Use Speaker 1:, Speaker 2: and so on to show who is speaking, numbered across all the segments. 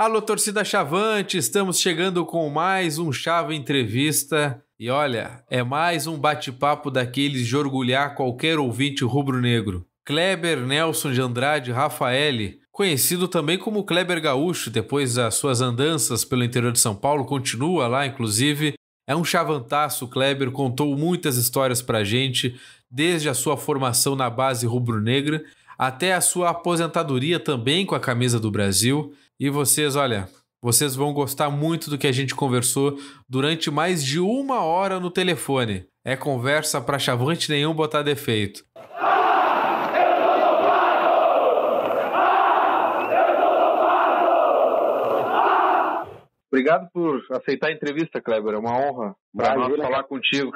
Speaker 1: Alô, torcida Chavante, estamos chegando com mais um Chava Entrevista. E olha, é mais um bate-papo daqueles de orgulhar qualquer ouvinte rubro-negro. Kleber Nelson de Andrade Rafaeli, conhecido também como Kleber Gaúcho, depois das suas andanças pelo interior de São Paulo, continua lá, inclusive. É um chavantaço, o Kleber contou muitas histórias pra gente, desde a sua formação na base rubro-negra até a sua aposentadoria também com a camisa do Brasil. E vocês, olha, vocês vão gostar muito do que a gente conversou durante mais de 1 hora no telefone. É conversa pra chavante nenhum botar defeito. Obrigado por aceitar a entrevista, Kleber. É uma honra para nós falar contigo.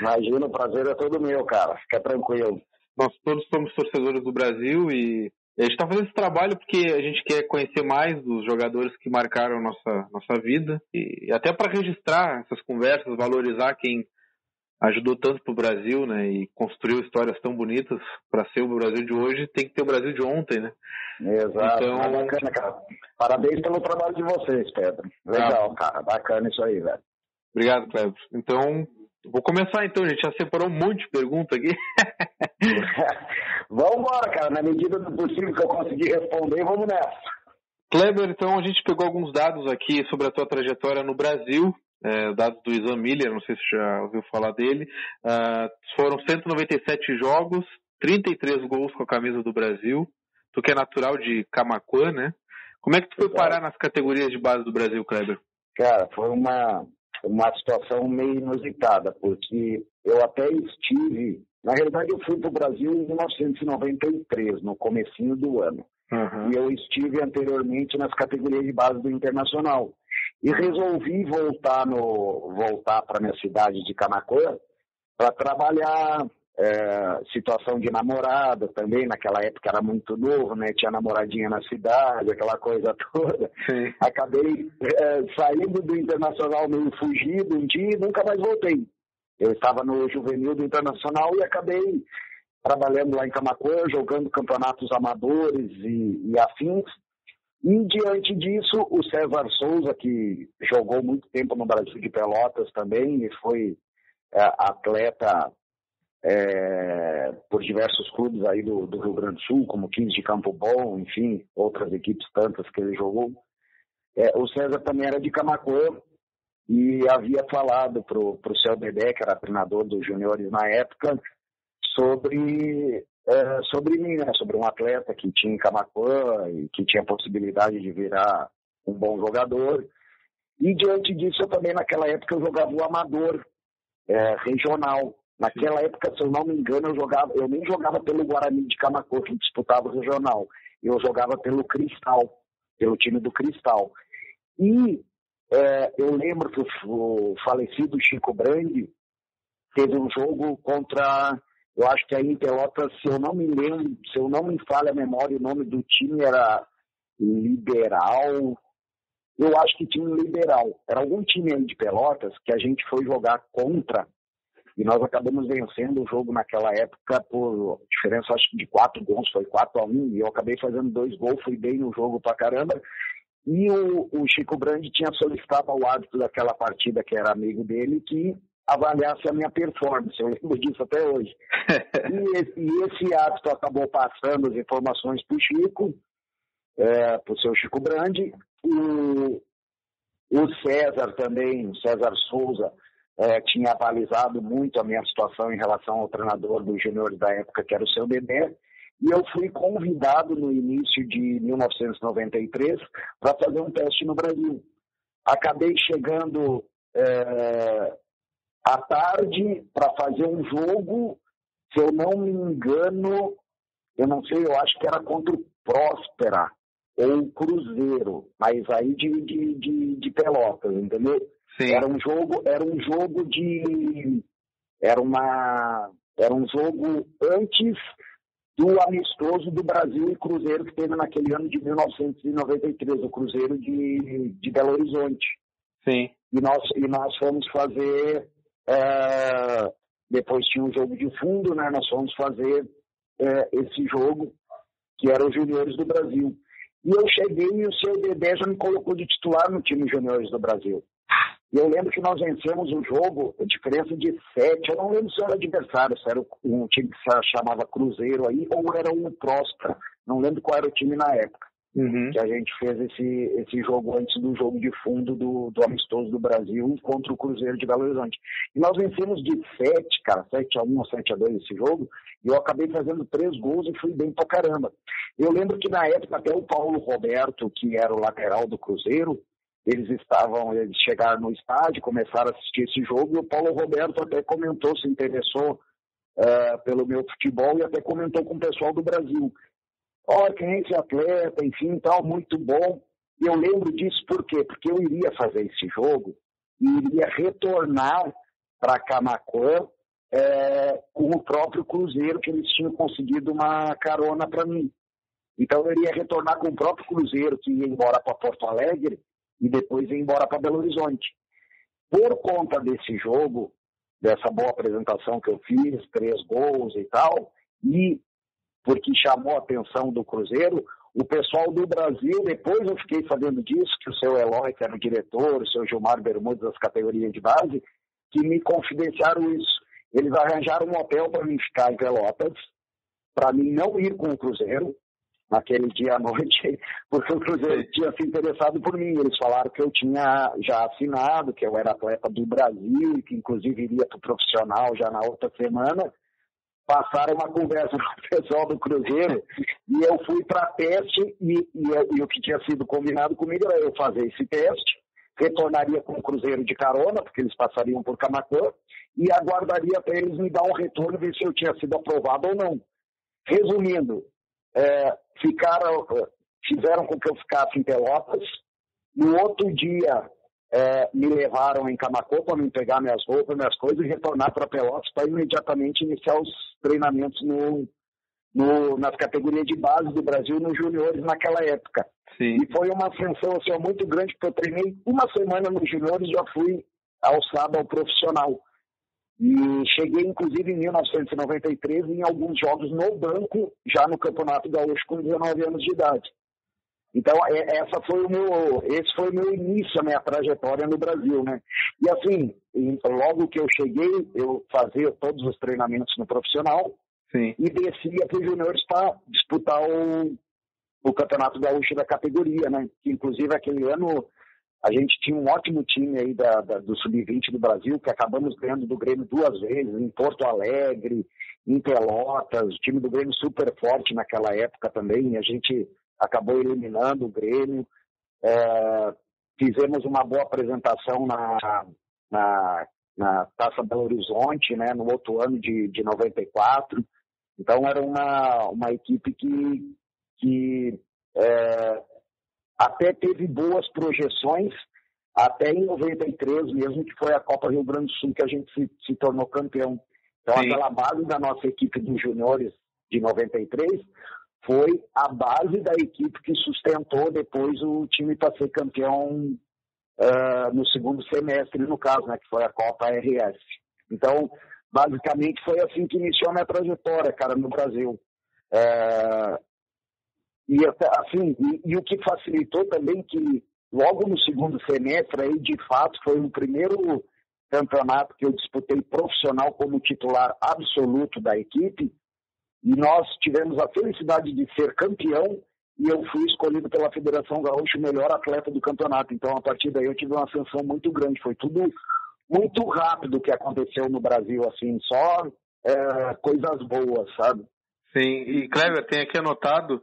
Speaker 2: Imagina, o prazer é todo meu, cara. Fica tranquilo.
Speaker 1: Nós todos somos torcedores do Brasil e a gente está fazendo esse trabalho porque a gente quer conhecer mais dos jogadores que marcaram nossa vida e até para registrar essas conversas, valorizar quem ajudou tanto pro Brasil, né, e construiu histórias tão bonitas. Para ser o Brasil de hoje, tem que ter o Brasil de ontem, né?
Speaker 2: Exato, então... bacana, cara. Parabéns pelo trabalho de vocês, Pedro. Legal, cara, bacana isso aí, velho.
Speaker 1: Obrigado, Kleber. Então, vou começar então, a gente já separou um monte de perguntas aqui.
Speaker 2: Vamos embora, cara, na medida do possível que eu conseguir responder, vamos nessa.
Speaker 1: Kleber, então a gente pegou alguns dados aqui sobre a tua trajetória no Brasil, dados do Isan Miller, não sei se você já ouviu falar dele. Foram 197 jogos, 33 gols com a camisa do Brasil. Tu que é natural de Camaquã, né? Como é que tu foi parar nas categorias de base do Brasil, Kleber?
Speaker 2: Cara, foi uma situação meio inusitada, porque eu até estive... Na realidade, eu fui para o Brasil em 1993, no comecinho do ano. Uhum. E eu estive anteriormente nas categorias de base do Internacional. E resolvi voltar para minha cidade de Camaquã para trabalhar situação de namorada também. Naquela época era muito novo, né? Tinha namoradinha na cidade, aquela coisa toda. Sim. Acabei saindo do Internacional meio fugido um dia e nunca mais voltei. Eu estava no juvenil do Internacional e acabei trabalhando lá em Camaquã, jogando campeonatos amadores e afins. E diante disso, o César Souza, que jogou muito tempo no Brasil de Pelotas também e foi atleta por diversos clubes aí do Rio Grande do Sul, como 15 de Campo Bom, enfim, outras equipes tantas que ele jogou. O César também era de Camaquã e havia falado para o Céu Dedé, que era treinador dos juniores na época, sobre mim, né? Sobre um atleta que tinha em Camaquã e que tinha possibilidade de virar um bom jogador. E diante disso, eu também naquela época eu jogava o amador regional. Naquela época, se eu não me engano, eu nem jogava pelo Guarani de Camaquã, que disputava o regional. Eu jogava pelo Cristal, pelo time do Cristal. E eu lembro que o falecido Chico Brandi teve um jogo contra... Eu acho que aí em Pelotas, se eu não me falha a memória, o nome do time era Liberal. Eu acho que time Liberal. Era algum time aí de Pelotas que a gente foi jogar contra e nós acabamos vencendo o jogo naquela época por diferença, acho que de 4 gols, foi 4-1, e eu acabei fazendo 2 gols, fui bem no jogo pra caramba. E o Chico Brandi tinha solicitado ao árbitro daquela partida, que era amigo dele, que avaliasse a minha performance. Eu lembro disso até hoje. E esse árbitro acabou passando as informações para o Chico, para o seu Chico Brandi. O César também, o César Souza, tinha avalizado muito a minha situação em relação ao treinador dos juniores da época, que era o Seu Dedé. E eu fui convidado no início de 1993 para fazer um teste no Brasil. Acabei chegando à tarde para fazer um jogo, se eu não me engano, eu não sei, eu acho que era contra o Próspera ou o Cruzeiro, mas aí de Pelotas, entendeu? Sim. Era um jogo antes do amistoso do Brasil e Cruzeiro que teve naquele ano de 1993, o Cruzeiro de Belo Horizonte.
Speaker 1: Sim.
Speaker 2: E nós fomos fazer, depois tinha um jogo de fundo, né? Nós fomos fazer esse jogo, que era os Juniores do Brasil. E eu cheguei e o seu Dedé já me colocou de titular no time juniores do Brasil. E eu lembro que nós vencemos um jogo, a diferença de 7, eu não lembro se era adversário, se era um time que se chamava Cruzeiro aí, ou era um Próspera, não lembro qual era o time na época, que a gente fez esse jogo antes do jogo de fundo do Amistoso do Brasil contra o Cruzeiro de Belo Horizonte. E nós vencemos de 7, cara, 7-1 ou 7-2 esse jogo, e eu acabei fazendo 3 gols e fui bem pra caramba. Eu lembro que na época até o Paulo Roberto, que era o lateral do Cruzeiro, eles chegaram no estádio, começaram a assistir esse jogo, e o Paulo Roberto até comentou, se interessou pelo meu futebol e até comentou com o pessoal do Brasil. Olha, quem é esse atleta, enfim, tal, muito bom. E eu lembro disso por quê? Porque eu iria fazer esse jogo e iria retornar para Camaquã com o próprio Cruzeiro, que eles tinham conseguido uma carona para mim. Então eu iria retornar com o próprio Cruzeiro, que ia embora para Porto Alegre, e depois ia embora para Belo Horizonte. Por conta desse jogo, dessa boa apresentação que eu fiz, 3 gols e tal, e porque chamou a atenção do Cruzeiro, o pessoal do Brasil, depois eu fiquei sabendo disso, que o seu Eloy, que era o diretor, o seu Gilmar Bermudes, das categorias de base, que me confidenciaram isso. Eles arranjaram um hotel para mim ficar em Pelotas, para mim não ir com o Cruzeiro, naquele dia à noite, porque o Cruzeiro tinha se interessado por mim. Eles falaram que eu tinha já assinado, que eu era atleta do Brasil, e que inclusive iria para o profissional já na outra semana. Passaram uma conversa com o pessoal do Cruzeiro, e eu fui para teste, e o que tinha sido combinado comigo era eu fazer esse teste, retornaria com o Cruzeiro de carona, porque eles passariam por Camaquã, e aguardaria até eles me dar um retorno, ver se eu tinha sido aprovado ou não. Resumindo, fizeram com que eu ficasse em Pelotas. No outro dia me levaram em Camaquã para me pegar minhas roupas, minhas coisas e retornar para Pelotas para imediatamente iniciar os treinamentos nas categorias de base do Brasil, nos juniores naquela época.
Speaker 3: Sim.
Speaker 2: E foi uma ascensão assim, muito grande, porque eu treinei uma semana nos juniores e já fui alçado ao profissional. E cheguei, inclusive, em 1993, em alguns jogos no banco, já no Campeonato Gaúcho, com 19 anos de idade. Então, esse foi o meu início, a minha trajetória no Brasil, né? E assim, logo que eu cheguei, eu fazia todos os treinamentos no profissional.
Speaker 3: Sim. E
Speaker 2: descia para os juniores para disputar o Campeonato Gaúcho da categoria, né? Que, inclusive, aquele ano a gente tinha um ótimo time aí do Sub-20 do Brasil, que acabamos ganhando do Grêmio 2 vezes, em Porto Alegre, em Pelotas, o time do Grêmio super forte naquela época também, e a gente acabou eliminando o Grêmio. Fizemos uma boa apresentação na Taça Belo Horizonte, né, no outro ano de 94. Então era uma equipe que até teve boas projeções, até em 93 mesmo, que foi a Copa Rio Grande do Sul que a gente se tornou campeão. Então,
Speaker 3: Sim.
Speaker 2: Aquela base da nossa equipe dos juniores de 93 foi a base da equipe que sustentou depois o time para ser campeão no segundo semestre, no caso, né, que foi a Copa RS. Então, basicamente, foi assim que iniciou a minha trajetória, cara, no Brasil. E o que facilitou também que logo no segundo semestre, aí, de fato, foi o primeiro campeonato que eu disputei profissional como titular absoluto da equipe, e nós tivemos a felicidade de ser campeão, e eu fui escolhido pela Federação Gaúcha o melhor atleta do campeonato. Então, a partir daí, eu tive uma ascensão muito grande. Foi tudo muito rápido o que aconteceu no Brasil, assim, só coisas boas, sabe?
Speaker 3: Sim, e Kleber, tem aqui anotado,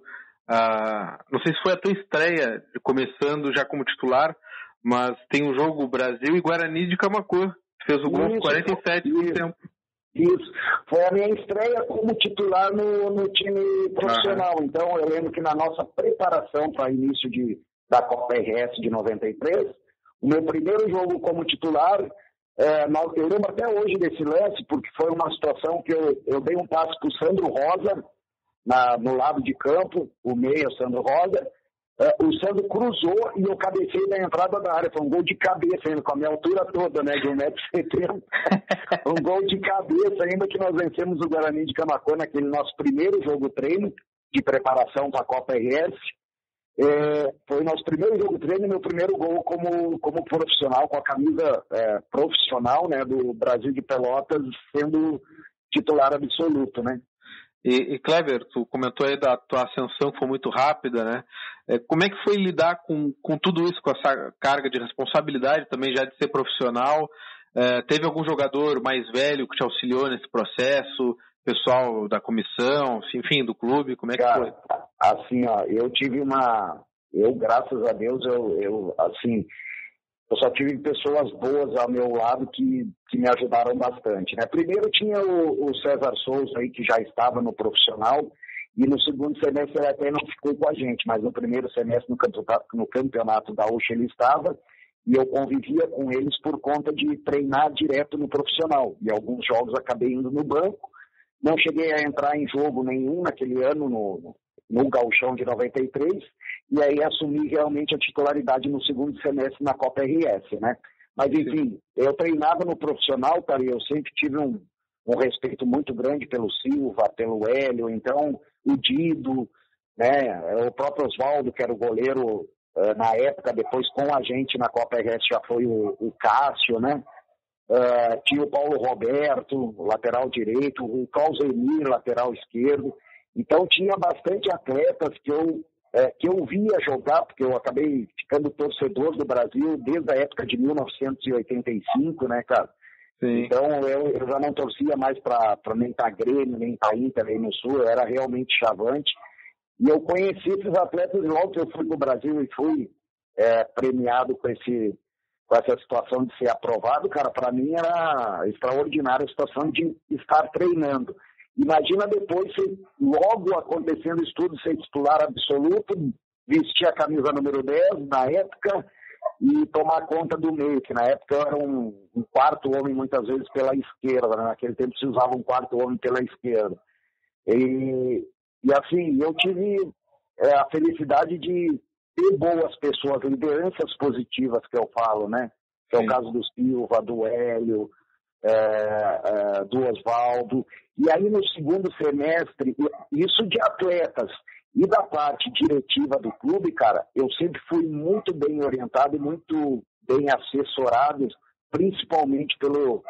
Speaker 3: não sei se foi a tua estreia, começando já como titular, mas tem um jogo Brasil e Guarani de Camaquã. Fez o gol 47 no tempo.
Speaker 2: Isso. Foi a minha estreia como titular no time profissional. Então, eu lembro que na nossa preparação para início da Copa RS de 93, o meu primeiro jogo como titular, eu lembro até hoje desse lance, porque foi uma situação que eu dei um passe para o Sandro Rosa, no lado de campo, o meia, o Sandro Rosa. O Sandro cruzou e eu cabecei na entrada da área. Foi um gol de cabeça ainda, com a minha altura toda, né, de 1,70 m. Um gol de cabeça ainda, que nós vencemos o Guarani de Camaquã naquele nosso primeiro jogo treino de preparação para a Copa RS. Foi nosso primeiro jogo treino e meu primeiro gol como profissional, com a camisa profissional, né, do Brasil de Pelotas, sendo titular absoluto, né?
Speaker 3: E Kleber, tu comentou aí da tua ascensão que foi muito rápida, né? Como é que foi lidar com tudo isso, com essa carga de responsabilidade também já de ser profissional? Teve algum jogador mais velho que te auxiliou nesse processo? Pessoal da comissão, enfim, do clube, como é que foi?
Speaker 2: Assim, ó, eu, graças a Deus, eu só tive pessoas boas ao meu lado que me ajudaram bastante, né? Primeiro tinha o César Souza aí, que já estava no profissional, e no segundo semestre ele até não ficou com a gente, mas no primeiro semestre no campeonato gaúcho ele estava, e eu convivia com eles por conta de treinar direto no profissional, e alguns jogos acabei indo no banco. Não cheguei a entrar em jogo nenhum naquele ano no Gauchão de 93, e aí assumi realmente a titularidade no segundo semestre na Copa RS, né? Mas, enfim, eu treinava no profissional, cara, e eu sempre tive um respeito muito grande pelo Silva, pelo Hélio, então o Dido, né? O próprio Oswaldo, que era o goleiro na época, depois com a gente na Copa RS já foi o Cássio, né? Tinha o Paulo Roberto, lateral direito, o Clausemir, lateral esquerdo. Então tinha bastante atletas que eu via jogar, porque eu acabei ficando torcedor do Brasil desde a época de 1985, né, cara? Sim. Então eu já não torcia mais para nem para Grêmio, nem para Inter, nem no Sul, eu era realmente chavante. E eu conheci esses atletas logo que eu fui para o Brasil e fui premiado com essa situação de ser aprovado, cara. Para mim era extraordinária a situação de estar treinando. Imagina depois, logo acontecendo isso tudo, ser titular absoluto, vestir a camisa número 10 na época e tomar conta do meio, que na época eu era um quarto homem muitas vezes pela esquerda, né? Naquele tempo se usava um quarto homem pela esquerda. E assim, eu tive a felicidade de ter boas pessoas, lideranças positivas que eu falo, né? Que é o caso do Silva, do Hélio, do Oswaldo. E aí no segundo semestre, isso de atletas e da parte diretiva do clube, cara, eu sempre fui muito bem orientado e muito bem assessorado, principalmente pelo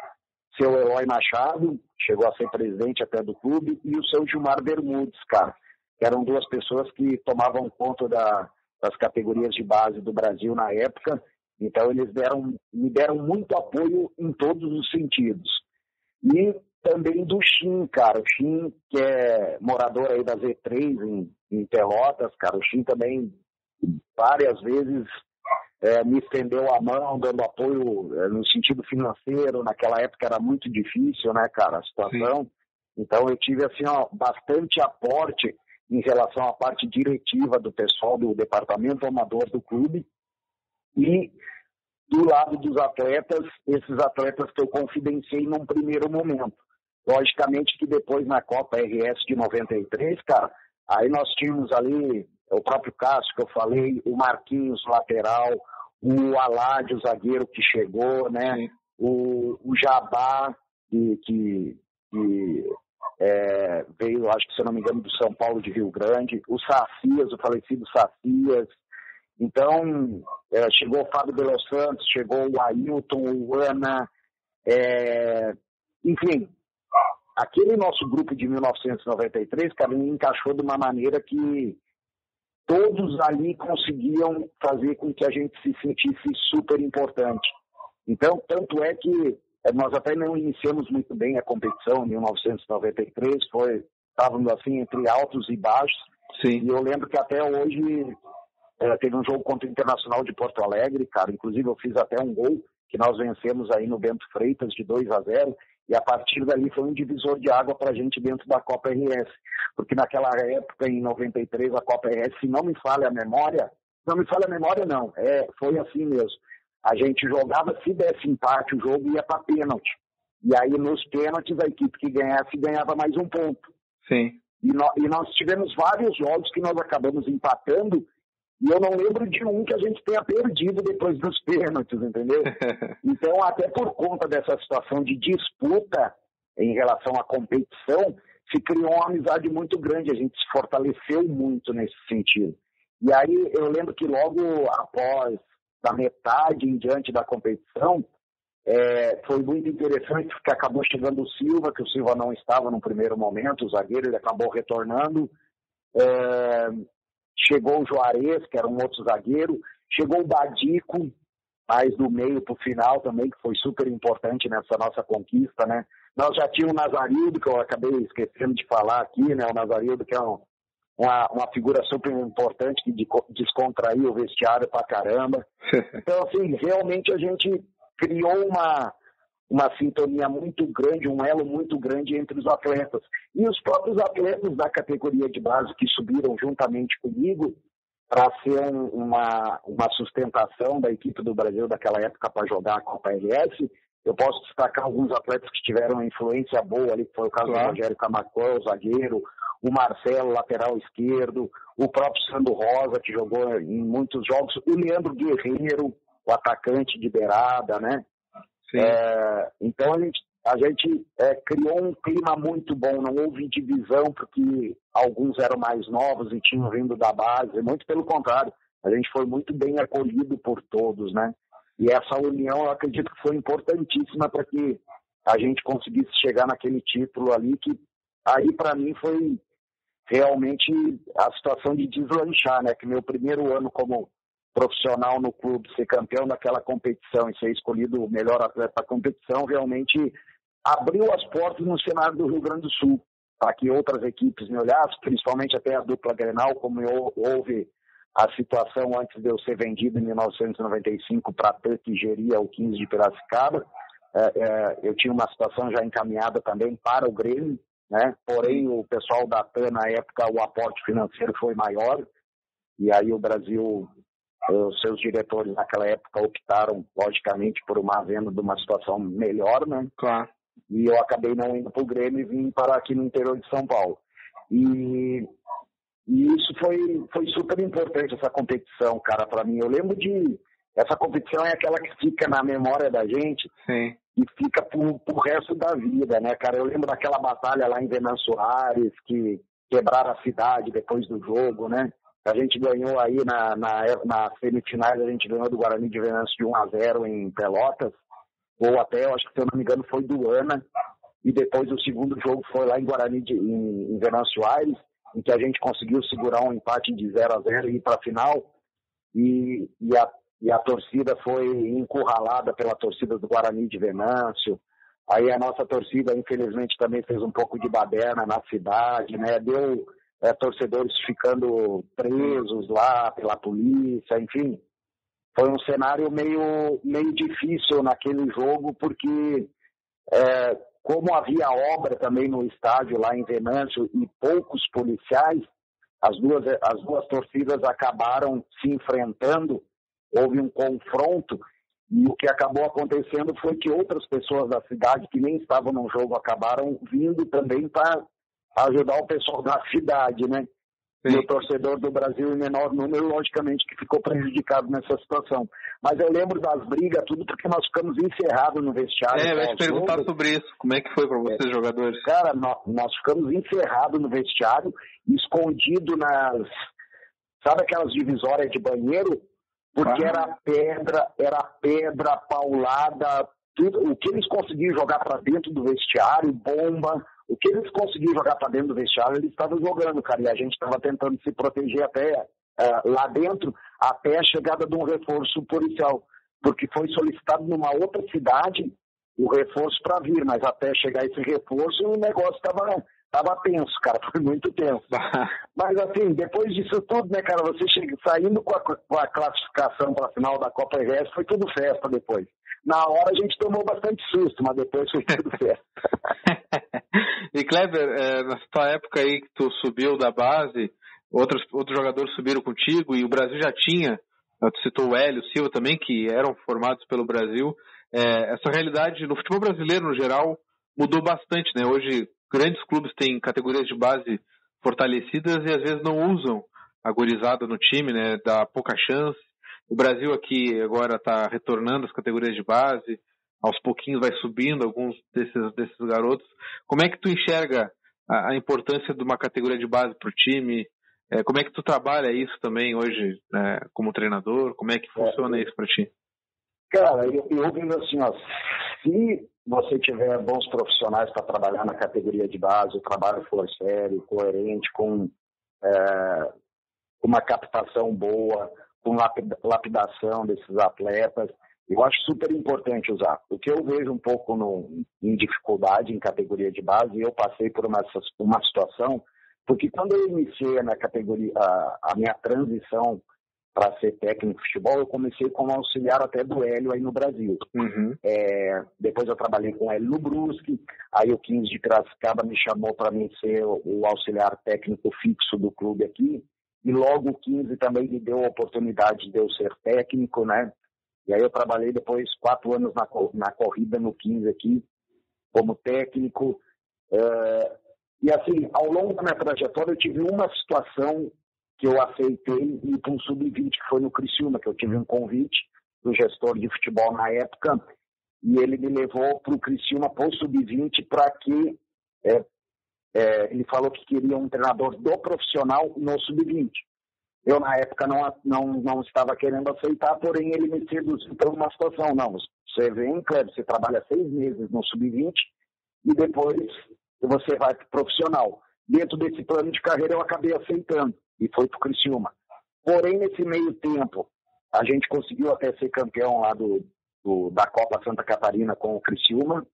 Speaker 2: seu Eloy Machado, chegou a ser presidente até do clube, e o seu Gilmar Bermudes, cara, que eram duas pessoas que tomavam conta das categorias de base do Brasil na época. Então eles me deram muito apoio em todos os sentidos. E também do Shin, cara. O Shin, que é morador aí da Z3 em Pelotas, cara. O Shin também várias vezes me estendeu a mão, dando apoio no sentido financeiro. Naquela época era muito difícil, né, cara, a situação. Sim. Então eu tive, assim, bastante aporte em relação à parte diretiva do pessoal do departamento amador do clube. E do lado dos atletas, esses atletas que eu confidenciei num primeiro momento. Logicamente que depois na Copa RS de 93, cara, aí nós tínhamos ali o próprio Cássio que eu falei, o Marquinhos, lateral, o Aládio, zagueiro que chegou, né? O Jabá, que veio, acho que se eu não me engano, do São Paulo de Rio Grande, o Sacias, o falecido Sacias. Então, chegou o Fábio de Los Santos, chegou o Ailton, o Ana, enfim, aquele nosso grupo de 1993, cara, me encaixou de uma maneira que todos ali conseguiam fazer com que a gente se sentisse super importante. Então, tanto é que nós até não iniciamos muito bem a competição em 1993, estávamos assim entre altos e baixos. Sim. E eu lembro que até hoje teve um jogo contra o Internacional de Porto Alegre, cara, inclusive eu fiz até um gol que nós vencemos aí no Bento Freitas de 2-0, e a partir dali foi um divisor de água pra gente dentro da Copa RS, porque naquela época, em 93, a Copa RS, se não me falha a memória não, foi assim mesmo, a gente jogava, se desse empate, o jogo ia para pênalti, e aí nos pênaltis a equipe que ganhasse ganhava mais um ponto. Sim. E nós tivemos vários jogos que nós acabamos empatando, e eu não lembro de um que a gente tenha perdido depois dos pênaltis, entendeu? Então, até por conta dessa situação de disputa em relação à competição, se criou uma amizade muito grande, a gente se fortaleceu muito nesse sentido. E aí eu lembro que logo após, da metade em diante da competição, foi muito interessante porque acabou chegando o Silva, que o Silva não estava no primeiro momento, o zagueiro, ele acabou retornando. Chegou o Juarez, que era um outro zagueiro, chegou o Badico, mais do meio para o final também, que foi super importante nessa nossa conquista, né? Nós já tínhamos o Nazarildo, que eu acabei esquecendo de falar aqui, né? O Nazarildo, que é uma figura super importante, que descontraiu o vestiário pra caramba. Então, assim, realmente a gente criou uma sintonia muito grande, um elo muito grande entre os atletas. E os próprios atletas da categoria de base que subiram juntamente comigo para ser uma sustentação da equipe do Brasil daquela época para jogar a Copa RS. Eu posso destacar alguns atletas que tiveram uma influência boa ali, que foi o caso do Rogério Camacuã, o zagueiro, o Marcelo, lateral esquerdo, o próprio Sandro Rosa, que jogou em muitos jogos, o Leandro Guerreiro, o atacante de beirada, né? Então a gente criou um clima muito bom, não houve divisão porque alguns eram mais novos e tinham vindo da base, muito pelo contrário, a gente foi muito bem acolhido por todos, né? E essa união eu acredito que foi importantíssima para que a gente conseguisse chegar naquele título ali, que aí para mim foi realmente a situação de deslanchar, né? Que meu primeiro ano como profissional no clube, ser campeão daquela competição e ser escolhido o melhor atleta da competição, realmente abriu as portas no cenário do Rio Grande do Sul, para que outras equipes me olhassem, principalmente até a dupla Grenal, como houve a situação antes de eu ser vendido em 1995 para a TAN, que geria o 15 de Piracicaba. Eu tinha uma situação já encaminhada também para o Grêmio, né? Porém, o pessoal da TAN, na época, o aporte financeiro foi maior, e aí o Brasil, os seus diretores naquela época optaram, logicamente, por uma venda de uma situação melhor, né?
Speaker 3: Claro.
Speaker 2: E eu acabei não indo para o Grêmio e vim parar aqui no interior de São Paulo. E isso foi super importante, essa competição, cara, para mim. Eu lembro essa competição é aquela que fica na memória da gente.
Speaker 3: Sim.
Speaker 2: E fica pro resto da vida, né, cara? Eu lembro daquela batalha lá em Venâncio Aires, que quebraram a cidade depois do jogo, né? A gente ganhou aí na semifinais, a gente ganhou do Guarani de Venâncio de 1-0 em Pelotas, ou até, eu acho que se eu não me engano, foi do Ana, e depois o segundo jogo foi lá em Guarani, em Venâncio Aires, em que a gente conseguiu segurar um empate de 0-0 e ir para a final, e a torcida foi encurralada pela torcida do Guarani de Venâncio. Aí a nossa torcida, infelizmente, também fez um pouco de baderna na cidade, né? Deu torcedores ficando presos lá pela polícia, enfim. Foi um cenário meio difícil naquele jogo, porque como havia obra também no estádio lá em Venâncio e poucos policiais, as duas torcidas acabaram se enfrentando, houve um confronto, e o que acabou acontecendo foi que outras pessoas da cidade que nem estavam no jogo acabaram vindo também para ajudar o pessoal da cidade, né?
Speaker 3: Sim.
Speaker 2: E o torcedor do Brasil, em menor número, logicamente, que ficou prejudicado nessa situação. Mas eu lembro das brigas, tudo, porque nós ficamos encerrados no vestiário.
Speaker 3: Eu ia te perguntar sobre isso. Como é que foi para vocês, jogadores?
Speaker 2: Cara, nós ficamos encerrados no vestiário, escondido sabe aquelas divisórias de banheiro? Porque era pedra, paulada, tudo. O que eles conseguiam jogar para dentro do vestiário, bomba, o que eles conseguiam jogar para dentro do vestiário, eles estavam jogando, cara. E a gente estava tentando se proteger até lá dentro, até a chegada de um reforço policial. Porque foi solicitado numa outra cidade o reforço para vir, mas até chegar esse reforço, o negócio estava tenso, cara, foi muito tenso. Mas assim, depois disso tudo, né, cara, você saindo com a classificação para a final da Copa RS, foi tudo festa depois. Na hora a gente tomou bastante susto, mas depois foi tudo festa.
Speaker 3: E Kleber, na tua época aí que tu subiu da base, outros jogadores subiram contigo e o Brasil já tinha, tu citou o Hélio, o Silva também, que eram formados pelo Brasil. Essa realidade no futebol brasileiro, no geral, mudou bastante, né? Hoje, grandes clubes têm categorias de base fortalecidas e às vezes não usam a gurizada no time, né? Dá pouca chance. O Brasil aqui agora está retornando às categorias de base, aos pouquinhos vai subindo alguns desses garotos. Como é que tu enxerga a importância de uma categoria de base para o time? Como é que tu trabalha isso também hoje, como treinador? Como é que funciona isso para ti?
Speaker 2: Cara, eu vejo assim, ó, se você tiver bons profissionais para trabalhar na categoria de base, o trabalho for sério, coerente, com uma captação boa, com lapidação desses atletas, eu acho super importante usar. O que eu vejo um pouco em dificuldade em categoria de base, eu passei por uma situação, porque quando eu iniciei na categoria, a minha transição para ser técnico de futebol, eu comecei como auxiliar até do Hélio aí no Brasil.
Speaker 3: Uhum.
Speaker 2: Depois eu trabalhei com o Hélio no Brusque, aí o 15 de Piracicaba me chamou para mim ser o auxiliar técnico fixo do clube aqui, e logo o 15 também me deu a oportunidade de eu ser técnico, né? E aí eu trabalhei depois 4 anos na corrida no 15 aqui, como técnico. E assim, ao longo da minha trajetória eu tive uma situação que eu aceitei ir para um sub-20, que foi no Criciúma, que eu tive um convite do gestor de futebol na época, e ele me levou para o Criciúma, para o sub-20, para que ele falou que queria um treinador do profissional no sub-20. Eu, na época, não estava querendo aceitar, porém ele me seduziu para uma situação. Não, você vem, Cleber, você trabalha 6 meses no sub-20 e depois você vai para o profissional. Dentro desse plano de carreira eu acabei aceitando e foi para o Criciúma. Porém, nesse meio tempo, a gente conseguiu até ser campeão lá da Copa Santa Catarina com o Criciúma,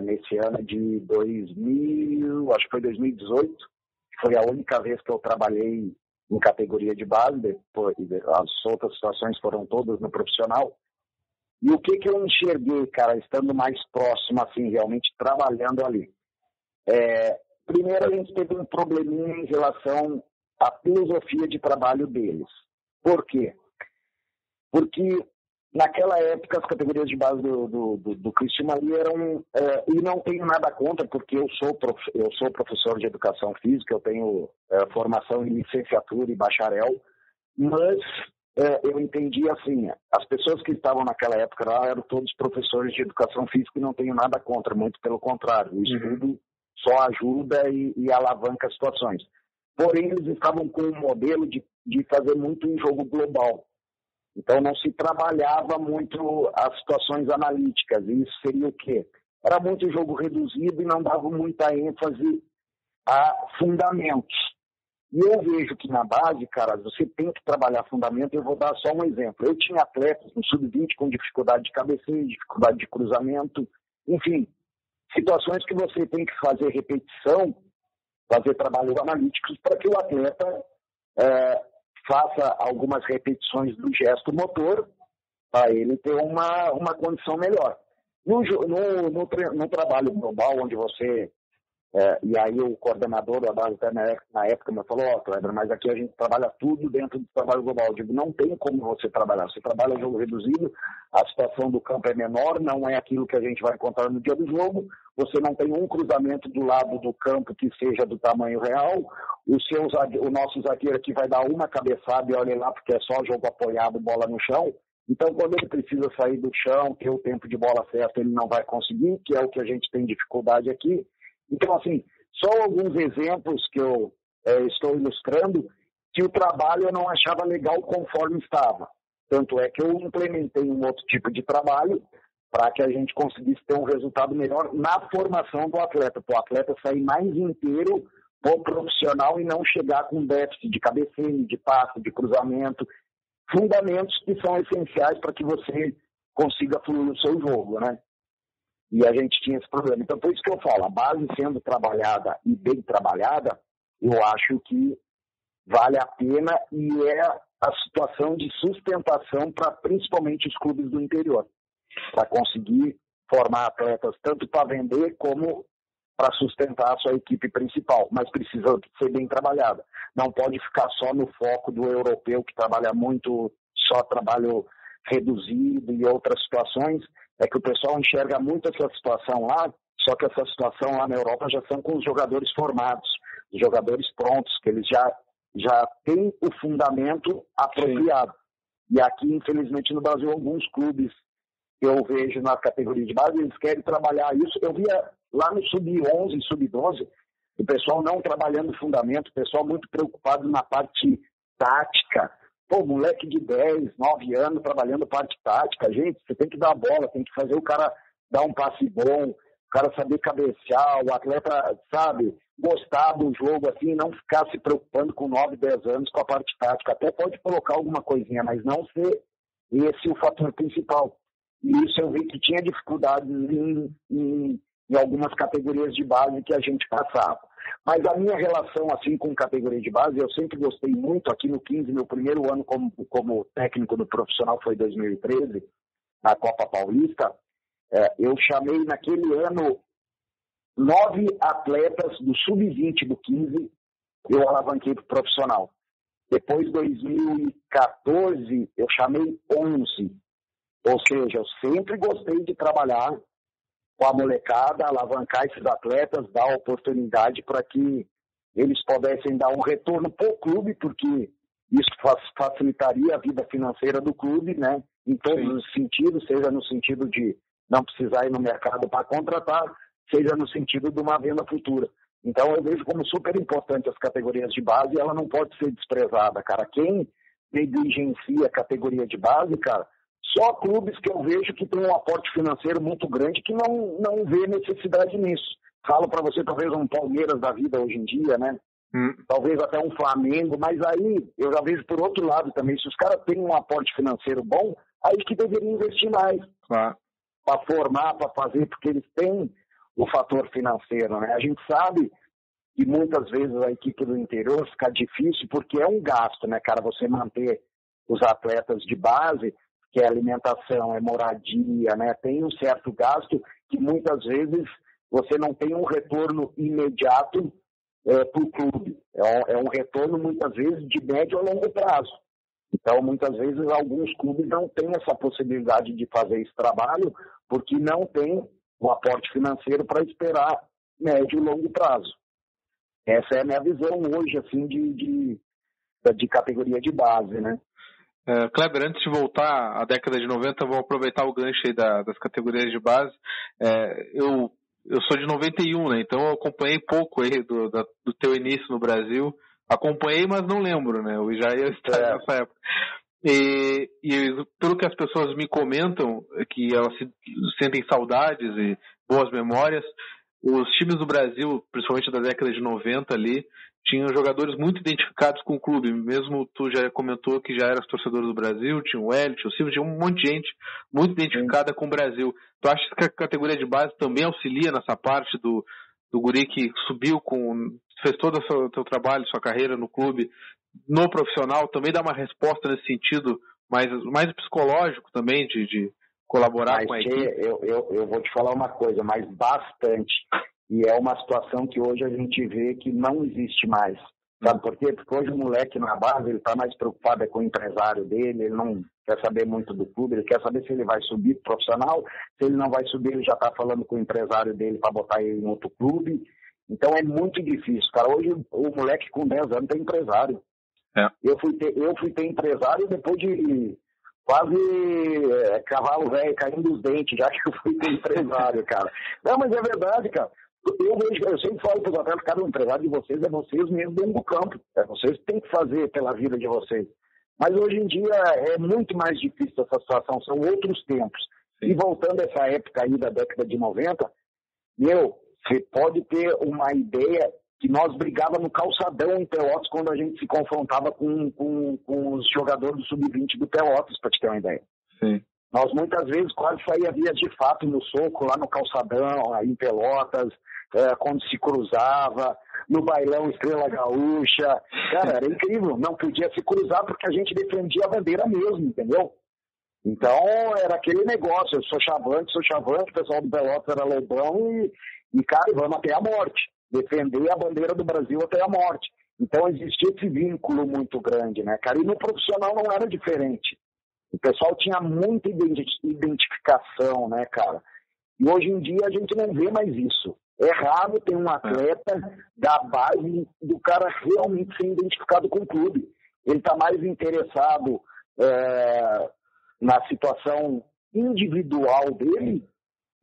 Speaker 2: nesse ano de 2000, acho que foi 2018, que foi a única vez que eu trabalhei em categoria de base, depois, as outras situações foram todas no profissional. E o que eu enxerguei, cara, estando mais próximo, assim, realmente trabalhando ali? Primeiro, a gente teve um probleminha em relação à filosofia de trabalho deles. Por quê? Porque naquela época as categorias de base do Criciúma ali eram, e não tenho nada contra, porque eu sou professor de educação física, eu tenho formação em licenciatura e bacharel, mas eu entendi assim, as pessoas que estavam naquela época lá eram todos professores de educação física e não tenho nada contra, muito pelo contrário, o estudo só ajuda e alavanca situações. Porém, eles estavam com um modelo de fazer muito um jogo global. Então, não se trabalhava muito as situações analíticas. E isso seria o quê? Era muito jogo reduzido e não dava muita ênfase a fundamentos. E eu vejo que na base, cara, você tem que trabalhar fundamento. Eu vou dar só um exemplo. Eu tinha atletas no sub-20 com dificuldade de cabeceio, dificuldade de cruzamento, enfim, situações que você tem que fazer repetição, fazer trabalhos analíticos para que o atleta faça algumas repetições do gesto motor para ele ter uma condição melhor. No trabalho global, onde você... e aí o coordenador da base na época me falou, Kleber, mas aqui a gente trabalha tudo dentro do trabalho global. Eu digo, não tem como você trabalhar. Você trabalha jogo reduzido, a situação do campo é menor, não é aquilo que a gente vai encontrar no dia do jogo, você não tem um cruzamento do lado do campo que seja do tamanho real, o nosso zagueiro aqui vai dar uma cabeçada e olha lá, porque é só jogo apoiado, bola no chão. Então, quando ele precisa sair do chão, ter o tempo de bola certo, ele não vai conseguir, que é o que a gente tem dificuldade aqui. Então, assim, só alguns exemplos que eu estou ilustrando que o trabalho eu não achava legal conforme estava. Tanto é que eu implementei um outro tipo de trabalho para que a gente conseguisse ter um resultado melhor na formação do atleta, para o atleta sair mais inteiro pro profissional e não chegar com déficit de cabeceio, de passe, de cruzamento, fundamentos que são essenciais para que você consiga fluir o seu jogo, né? E a gente tinha esse problema. Então, por isso que eu falo, a base sendo trabalhada e bem trabalhada, eu acho que vale a pena e é a situação de sustentação para principalmente os clubes do interior, para conseguir formar atletas tanto para vender como para sustentar a sua equipe principal, mas precisa ser bem trabalhada. Não pode ficar só no foco do europeu, que trabalha muito, só trabalho reduzido e outras situações. É que o pessoal enxerga muito essa situação lá, só que essa situação lá na Europa já são com os jogadores formados, os jogadores prontos, que eles já têm o fundamento apropriado. Sim. E aqui, infelizmente, no Brasil, alguns clubes que eu vejo na categoria de base, eles querem trabalhar isso. Eu via lá no sub-11, sub-12, o pessoal não trabalhando fundamento, o pessoal muito preocupado na parte tática. Pô, moleque de 10, 9 anos trabalhando parte tática. Gente, você tem que dar a bola, tem que fazer o cara dar um passe bom, o cara saber cabecear, o atleta, sabe, gostar do jogo, assim, não ficar se preocupando com 9, 10 anos com a parte tática. Até pode colocar alguma coisinha, mas não ser esse o fator principal. E isso eu vi que tinha dificuldades em algumas categorias de base que a gente passava. Mas a minha relação assim com categoria de base, eu sempre gostei muito. Aqui no 15, meu primeiro ano como técnico do profissional foi 2013, na Copa Paulista. Eu chamei naquele ano 9 atletas do sub-20 do 15, eu alavanquei para o profissional. Depois, 2014, eu chamei 11. Ou seja, eu sempre gostei de trabalhar com a molecada, alavancar esses atletas, dar oportunidade para que eles pudessem dar um retorno para o clube, porque isso facilitaria a vida financeira do clube, né? Em todos Sim. os sentidos, seja no sentido de não precisar ir no mercado para contratar, seja no sentido de uma venda futura. Então eu vejo como super importante as categorias de base e ela não pode ser desprezada, cara. Quem negligencia a categoria de base, cara, só clubes que eu vejo que tem um aporte financeiro muito grande que não vê necessidade nisso. Falo para você, talvez um Palmeiras da vida hoje em dia, né? Talvez até um Flamengo, mas aí eu já vejo por outro lado também. Se os caras têm um aporte financeiro bom, aí que deveriam investir mais.
Speaker 3: Claro.
Speaker 2: Para formar, para fazer, porque eles têm o fator financeiro, né? A gente sabe que muitas vezes a equipe do interior fica difícil porque é um gasto, né, cara? Você manter os atletas de base, que é alimentação, é moradia, né? Tem um certo gasto que muitas vezes você não tem um retorno imediato para o clube. É um retorno, muitas vezes, de médio a longo prazo. Então, muitas vezes, alguns clubes não têm essa possibilidade de fazer esse trabalho porque não tem o aporte financeiro para esperar médio e longo prazo. Essa é a minha visão hoje, assim, de categoria de base, né?
Speaker 3: Kleber, antes de voltar à década de 90, vou aproveitar o gancho aí das categorias de base. Eu sou de 91, né? Então eu acompanhei pouco aí do teu início no Brasil. Acompanhei, mas não lembro, né? Eu já ia estar nessa época. E pelo que as pessoas me comentam, que elas sentem saudades e boas memórias, os times do Brasil, principalmente da década de 90 ali, tinham jogadores muito identificados com o clube. Mesmo tu já comentou que já eras torcedor do Brasil, tinha o Hélio, tinha o Silvio, tinha um monte de gente muito identificada com o Brasil. Tu acha que a categoria de base também auxilia nessa parte do guri que subiu, fez todo o seu trabalho, sua carreira no clube, no profissional, também dá uma resposta nesse sentido mais psicológico também, de colaborar com a equipe?
Speaker 2: Eu vou te falar uma coisa, mas bastante. E é uma situação que hoje a gente vê que não existe mais. Sabe por quê? Porque hoje o moleque na base, ele está mais preocupado com o empresário dele, ele não quer saber muito do clube, ele quer saber se ele vai subir pro profissional, se ele não vai subir, ele já está falando com o empresário dele para botar ele em outro clube. Então é muito difícil, cara. Hoje o moleque com 10 anos tem empresário. Eu fui ter empresário depois de quase cavalo velho caindo dos dentes, já que eu fui ter empresário, cara. Não, mas é verdade, cara. Eu sempre falo para os atletas, cara, o empresário de vocês é vocês mesmo dentro do campo. É vocês que têm que fazer pela vida de vocês. Mas hoje em dia é muito mais difícil essa situação, são outros tempos. Sim. E voltando a essa época aí da década de 90, você pode ter uma ideia que nós brigávamos no calçadão em Pelotas quando a gente se confrontava com os jogadores do Sub-20 do Pelotas, para te ter uma ideia.
Speaker 3: Sim.
Speaker 2: Nós muitas vezes quase saía de fato no soco lá no calçadão, aí em Pelotas, quando se cruzava, no bailão Estrela Gaúcha. Cara, era incrível, não podia se cruzar porque a gente defendia a bandeira mesmo, entendeu? Então era aquele negócio, eu sou chavante, o pessoal do Pelotas era lobão e cara, vamos até a morte. Defender a bandeira do Brasil até a morte. Então existia esse vínculo muito grande, né, cara? E no profissional não era diferente. O pessoal tinha muita identificação, né, cara? E hoje em dia a gente não vê mais isso. É raro ter um atleta da base do cara realmente ser identificado com o clube. Ele está mais interessado na situação individual dele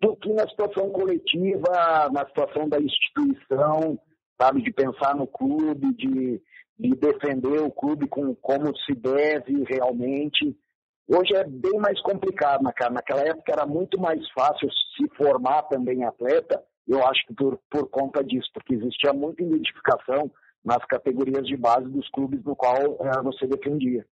Speaker 2: do que na situação coletiva, na situação da instituição. sabe, de pensar no clube, de defender o clube como se deve realmente. Hoje é bem mais complicado, né, cara? Naquela época era muito mais fácil se formar também atleta, eu acho que por conta disso, porque existia muita identificação nas categorias de base dos clubes no qual você defendia.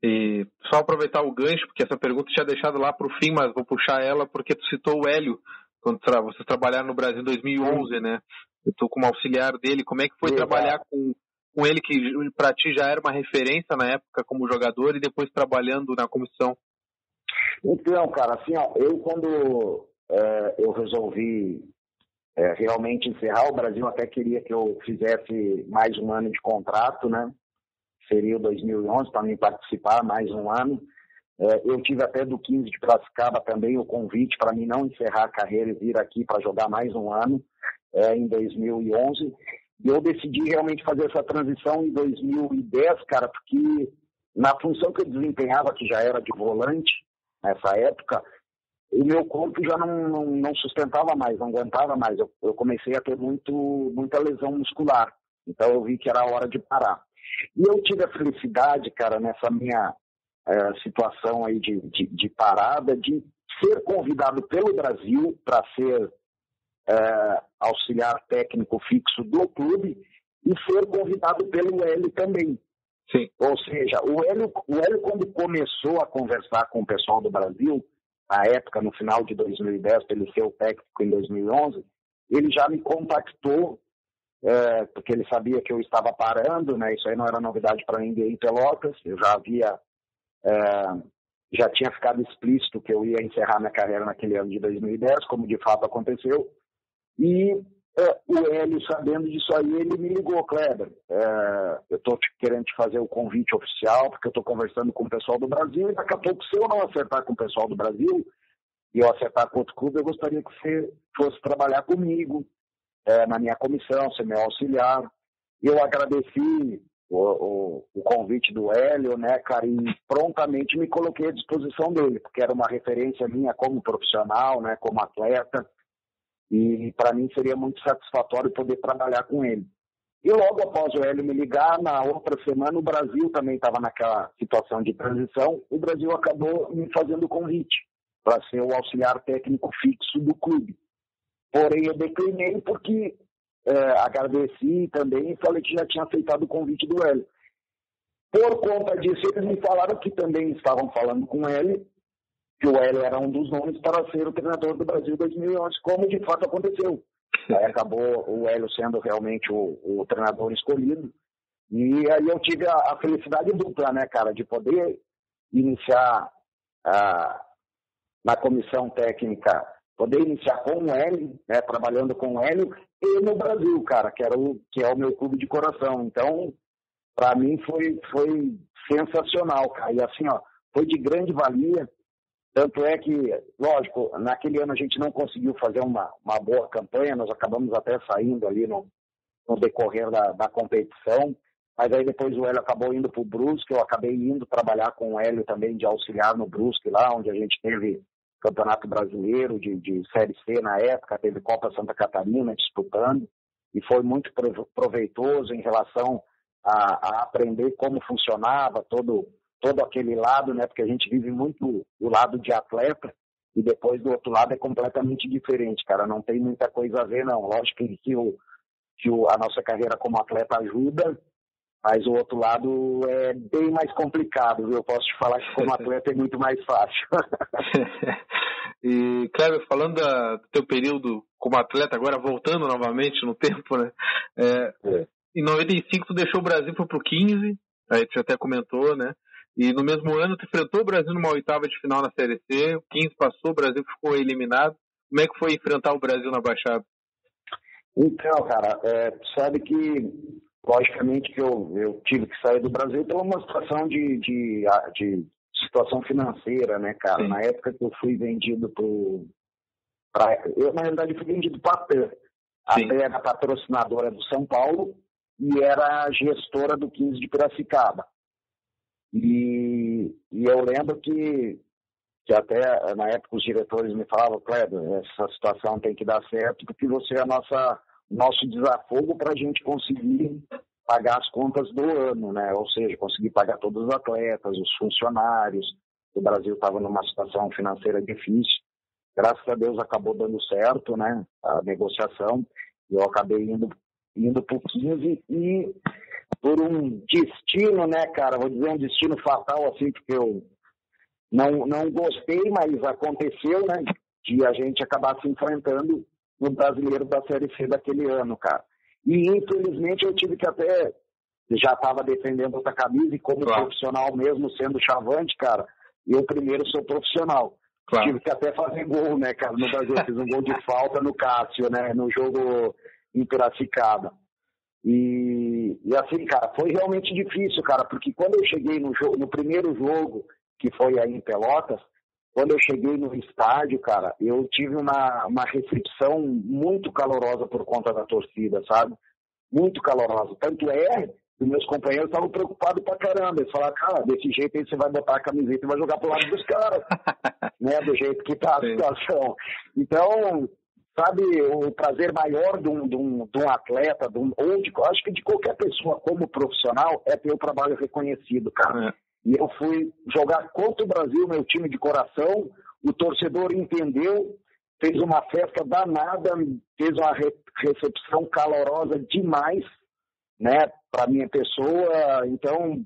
Speaker 3: E só aproveitar o gancho, porque essa pergunta eu tinha deixado lá para o fim, mas vou puxar ela porque tu citou o Hélio, quando vocês trabalharam no Brasil em 2011, né? Eu estou como auxiliar dele. Como é que foi trabalhar com ele, que para ti já era uma referência na época como jogador, e depois trabalhando na comissão?
Speaker 2: Então, cara, assim, ó, eu quando eu resolvi realmente encerrar, o Brasil até queria que eu fizesse mais um ano de contrato, né? Seria o 2011, para mim participar mais um ano. Eu tive até do 15 de Piracicaba também o convite para mim não encerrar a carreira e vir aqui para jogar mais um ano em 2011. E eu decidi realmente fazer essa transição em 2010, cara, porque na função que eu desempenhava, que já era de volante nessa época, o meu corpo já não sustentava mais, não aguentava mais. Eu comecei a ter muita lesão muscular. Então eu vi que era a hora de parar. E eu tive a felicidade, cara, nessa minha situação aí de parada, de ser convidado pelo Brasil para ser auxiliar técnico fixo do clube e ser convidado pelo Hélio também.
Speaker 3: Sim.
Speaker 2: Ou seja, o Hélio quando começou a conversar com o pessoal do Brasil, na época, no final de 2010, para ele ser o técnico em 2011, ele já me contactou, porque ele sabia que eu estava parando, né? Isso aí não era novidade para ninguém em Pelotas, eu já tinha ficado explícito que eu ia encerrar minha carreira naquele ano de 2010, como de fato aconteceu. E o Hélio, sabendo disso aí, ele me ligou: Kleber, eu estou querendo te fazer o convite oficial, porque eu estou conversando com o pessoal do Brasil, e daqui a pouco, se eu não acertar com o pessoal do Brasil, e eu acertar com outro clube, eu gostaria que você fosse trabalhar comigo, na minha comissão, ser meu auxiliar. Eu agradeci o convite do Hélio, né, cara, e prontamente me coloquei à disposição dele, porque era uma referência minha como profissional, né, como atleta, e para mim seria muito satisfatório poder trabalhar com ele. E logo após o Hélio me ligar, na outra semana, o Brasil também estava naquela situação de transição, o Brasil acabou me fazendo o convite para ser o auxiliar técnico fixo do clube. Porém, eu declinei porque agradeci também e falei que já tinha aceitado o convite do Hélio. Por conta disso, eles me falaram que também estavam falando com o Hélio, que o Hélio era um dos nomes para ser o treinador do Brasil 2011, como de fato aconteceu. Aí acabou o Hélio sendo realmente o treinador escolhido. E aí eu tive a felicidade dupla, né, cara, de poder iniciar na comissão técnica, poder iniciar com o Hélio, né, trabalhando com o Hélio, e no Brasil, cara, que é o meu clube de coração. Então, para mim foi sensacional, cara. E assim, ó, foi de grande valia. Tanto é que, lógico, naquele ano a gente não conseguiu fazer uma boa campanha, nós acabamos até saindo ali no decorrer da competição, mas aí depois o Hélio acabou indo para o Brusque, eu acabei indo trabalhar com o Hélio também de auxiliar no Brusque lá, onde a gente teve Campeonato Brasileiro de Série C na época, teve Copa Santa Catarina disputando, e foi muito proveitoso em relação a aprender como funcionava todo aquele lado, né? Porque a gente vive muito o lado de atleta e depois do outro lado é completamente diferente, cara. Não tem muita coisa a ver, não. Lógico que a nossa carreira como atleta ajuda, mas o outro lado é bem mais complicado, viu? Eu posso te falar que como atleta é muito mais fácil.
Speaker 3: E, Kleber, falando do teu período como atleta, agora voltando novamente no tempo, né? Em 95 tu deixou o Brasil e foi pro 15, aí tu até comentou, né? E no mesmo ano, tu enfrentou o Brasil numa oitava de final na Série C, o 15 passou, o Brasil ficou eliminado. Como é que foi enfrentar o Brasil na Baixada?
Speaker 2: Então, cara, sabe que, logicamente, que eu tive que sair do Brasil por uma situação de situação financeira, né, cara? Sim. Na época que eu fui vendido eu, na realidade, fui vendido para a TAM. A TAM era patrocinadora do São Paulo e era gestora do 15 de Piracicaba. E eu lembro que até na época os diretores me falavam: Kleber, essa situação tem que dar certo porque você é nosso desafogo para a gente conseguir pagar as contas do ano, né? Ou seja, conseguir pagar todos os atletas, os funcionários. O Brasil estava numa situação financeira difícil. Graças a Deus acabou dando certo, né? A negociação. Eu acabei indo para o 15 e por um destino, né, cara? Vou dizer um destino fatal, assim, porque eu não gostei, mas aconteceu, né? De a gente acabar se enfrentando no Brasileiro da Série C daquele ano, cara. E, infelizmente, eu tive que até... Já estava defendendo outra camisa e como profissional mesmo, sendo chavante, cara, eu primeiro sou profissional. Claro. Tive que até fazer gol, né, cara? No Brasil, eu fiz um gol de falta no Cássio, né? No jogo em Piracicaba. E assim, cara, foi realmente difícil, cara, porque quando eu cheguei no primeiro jogo, que foi aí em Pelotas, quando eu cheguei no estádio, cara, eu tive uma recepção muito calorosa por conta da torcida, sabe? Muito calorosa. Tanto é que meus companheiros estavam preocupados pra caramba. Eles falaram, cara, desse jeito aí você vai botar a camiseta e vai jogar pro lado dos caras, né? Do jeito que tá a situação. Então, sabe, o prazer maior de um atleta, acho que de qualquer pessoa como profissional, é ter o trabalho reconhecido, cara. E eu fui jogar contra o Brasil, meu time de coração, o torcedor entendeu, fez uma festa danada, fez uma recepção calorosa demais, né, para minha pessoa. Então,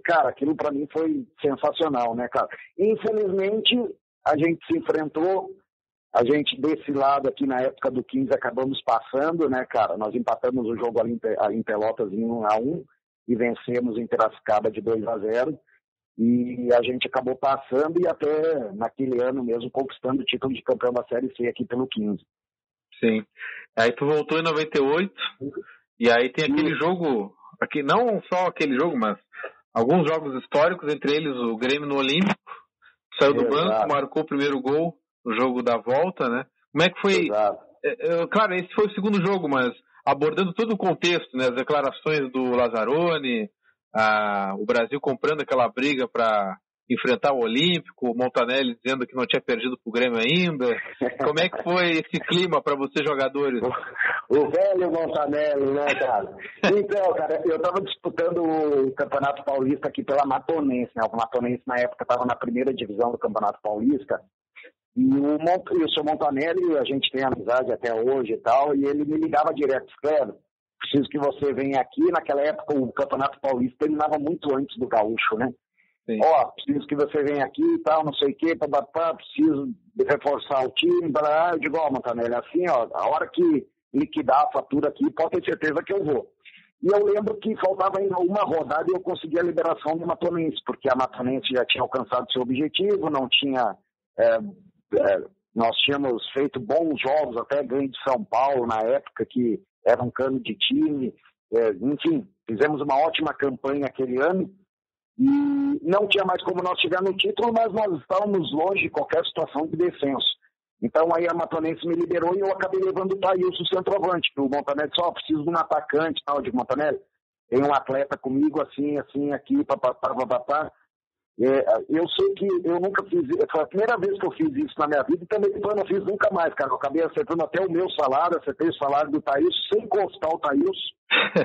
Speaker 2: cara, aquilo para mim foi sensacional, né, cara. Infelizmente, a gente se enfrentou, a gente desse lado aqui na época do 15 acabamos passando, né, cara. Nós empatamos o jogo ali em Pelotas em 1-1 e vencemos em Piracicaba de 2-0. E a gente acabou passando e até naquele ano mesmo conquistando o título de campeão da Série C aqui pelo 15.
Speaker 3: Sim. Aí tu voltou em 98 e aí tem aquele jogo, aqui, não só aquele jogo, mas alguns jogos históricos, entre eles o Grêmio no Olímpico, saiu do banco, marcou o primeiro gol no jogo da volta, né? Como é que foi? Claro, esse foi o segundo jogo, mas abordando todo o contexto, né? As declarações do Lazzaroni, o Brasil comprando aquela briga para enfrentar o Olímpico, o Montanelli dizendo que não tinha perdido pro Grêmio ainda. Como é que foi esse clima para vocês jogadores?
Speaker 2: O velho Montanelli, né, cara? Então, cara, eu tava disputando o Campeonato Paulista aqui pela Matonense, né? O Matonense na época tava na primeira divisão do Campeonato Paulista. E o seu Montanelli, a gente tem amizade até hoje e tal, e ele me ligava direto, Cleber, preciso que você venha aqui. Naquela época o Campeonato Paulista terminava muito antes do Gaúcho, né? Preciso que você venha aqui e tal, não sei o quê, preciso reforçar o time, eu digo, Montanelli, assim, a hora que liquidar a fatura aqui, pode ter certeza que eu vou. E eu lembro que faltava ainda uma rodada e eu consegui a liberação do Matonense, porque a Matonense já tinha alcançado seu objetivo, não tinha... nós tínhamos feito bons jogos, até ganho de São Paulo na época, que era um cano de time, enfim, fizemos uma ótima campanha aquele ano e não tinha mais como nós chegar no título, mas nós estávamos longe de qualquer situação de descenso. Então aí a Matonense me liberou e eu acabei levando o Thailson, centroavante, que o Montanelli disse, preciso de um atacante, tal, de Montanelli, tem um atleta comigo, assim, aqui, papapá. Eu sei que eu nunca fiz, foi a primeira vez que eu fiz isso na minha vida e também depois eu não fiz nunca mais, cara. Eu acabei acertando até o meu salário, acertei o salário do Thailson sem encostar o Thailson,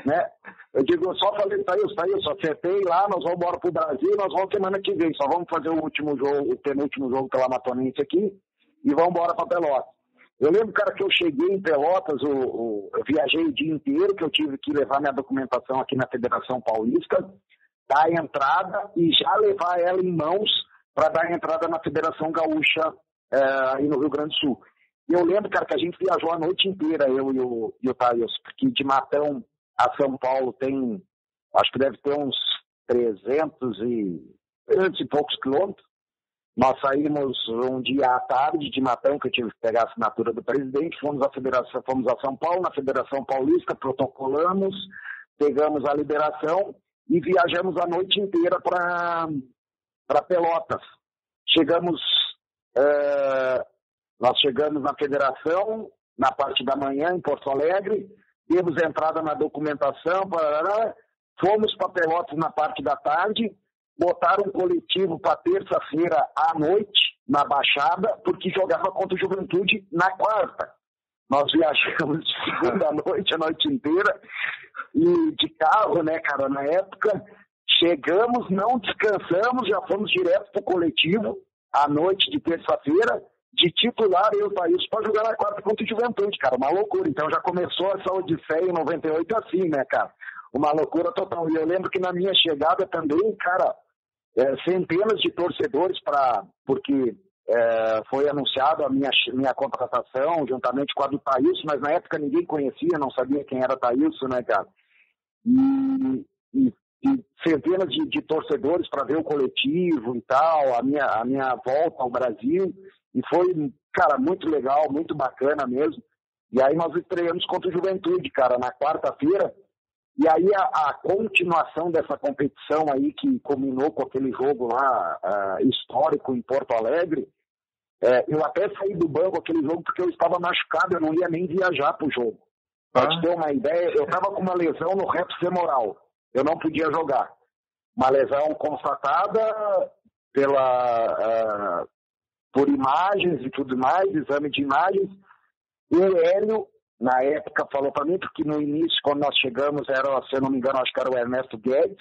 Speaker 2: né? Eu digo, eu só falei, Thailson, acertei lá, nós vamos embora pro Brasil, nós vamos semana que vem, só vamos fazer o último jogo, o penúltimo jogo pela Matonense aqui e vamos embora pra Pelotas. Eu lembro, cara, que eu cheguei em Pelotas, eu viajei o dia inteiro, que eu tive que levar minha documentação aqui na Federação Paulista, dar a entrada e já levar ela em mãos para dar a entrada na Federação Gaúcha aí no Rio Grande do Sul. E eu lembro, cara, que a gente viajou a noite inteira, eu e o Thailson, porque de Matão a São Paulo tem, acho que deve ter uns 300 e poucos quilômetros. Nós saímos um dia à tarde de Matão, que eu tive que pegar a assinatura do presidente, fomos a São Paulo, na Federação Paulista, protocolamos, pegamos a liberação e viajamos a noite inteira para Pelotas. Nós chegamos na Federação, na parte da manhã, em Porto Alegre, demos entrada na documentação, fomos para Pelotas na parte da tarde, botaram um coletivo para terça-feira à noite, na Baixada, porque jogava contra o Juventude na quarta. Nós viajamos de segunda noite, a noite inteira, e de carro, né, cara, na época, chegamos, não descansamos, já fomos direto pro coletivo, à noite de terça-feira, de titular, eu e o Thaís, para jogar na quarta contra o Juventude, cara, uma loucura. Então já começou essa odisseia em 98 assim, né, cara, uma loucura total. E eu lembro que na minha chegada também, cara, centenas de torcedores, porque foi anunciado a minha contratação, juntamente com a do Thaílson, mas na época ninguém conhecia, não sabia quem era Thaílson, né, cara? E centenas de torcedores para ver o coletivo e tal, a minha volta ao Brasil, e foi, cara, muito legal, muito bacana mesmo. E aí nós estreamos contra o Juventude, cara, na quarta-feira. E aí a continuação dessa competição aí, que culminou com aquele jogo lá histórico em Porto Alegre, eu até saí do banco aquele jogo porque eu estava machucado, eu não ia nem viajar pro jogo. Pra te ter uma ideia, eu estava com uma lesão no reto femoral, eu não podia jogar. Uma lesão constatada por imagens e tudo mais, exame de imagens. O Hélio, na época, falou para mim, porque no início, quando nós chegamos, era, se eu não me engano, acho que era o Ernesto Guedes,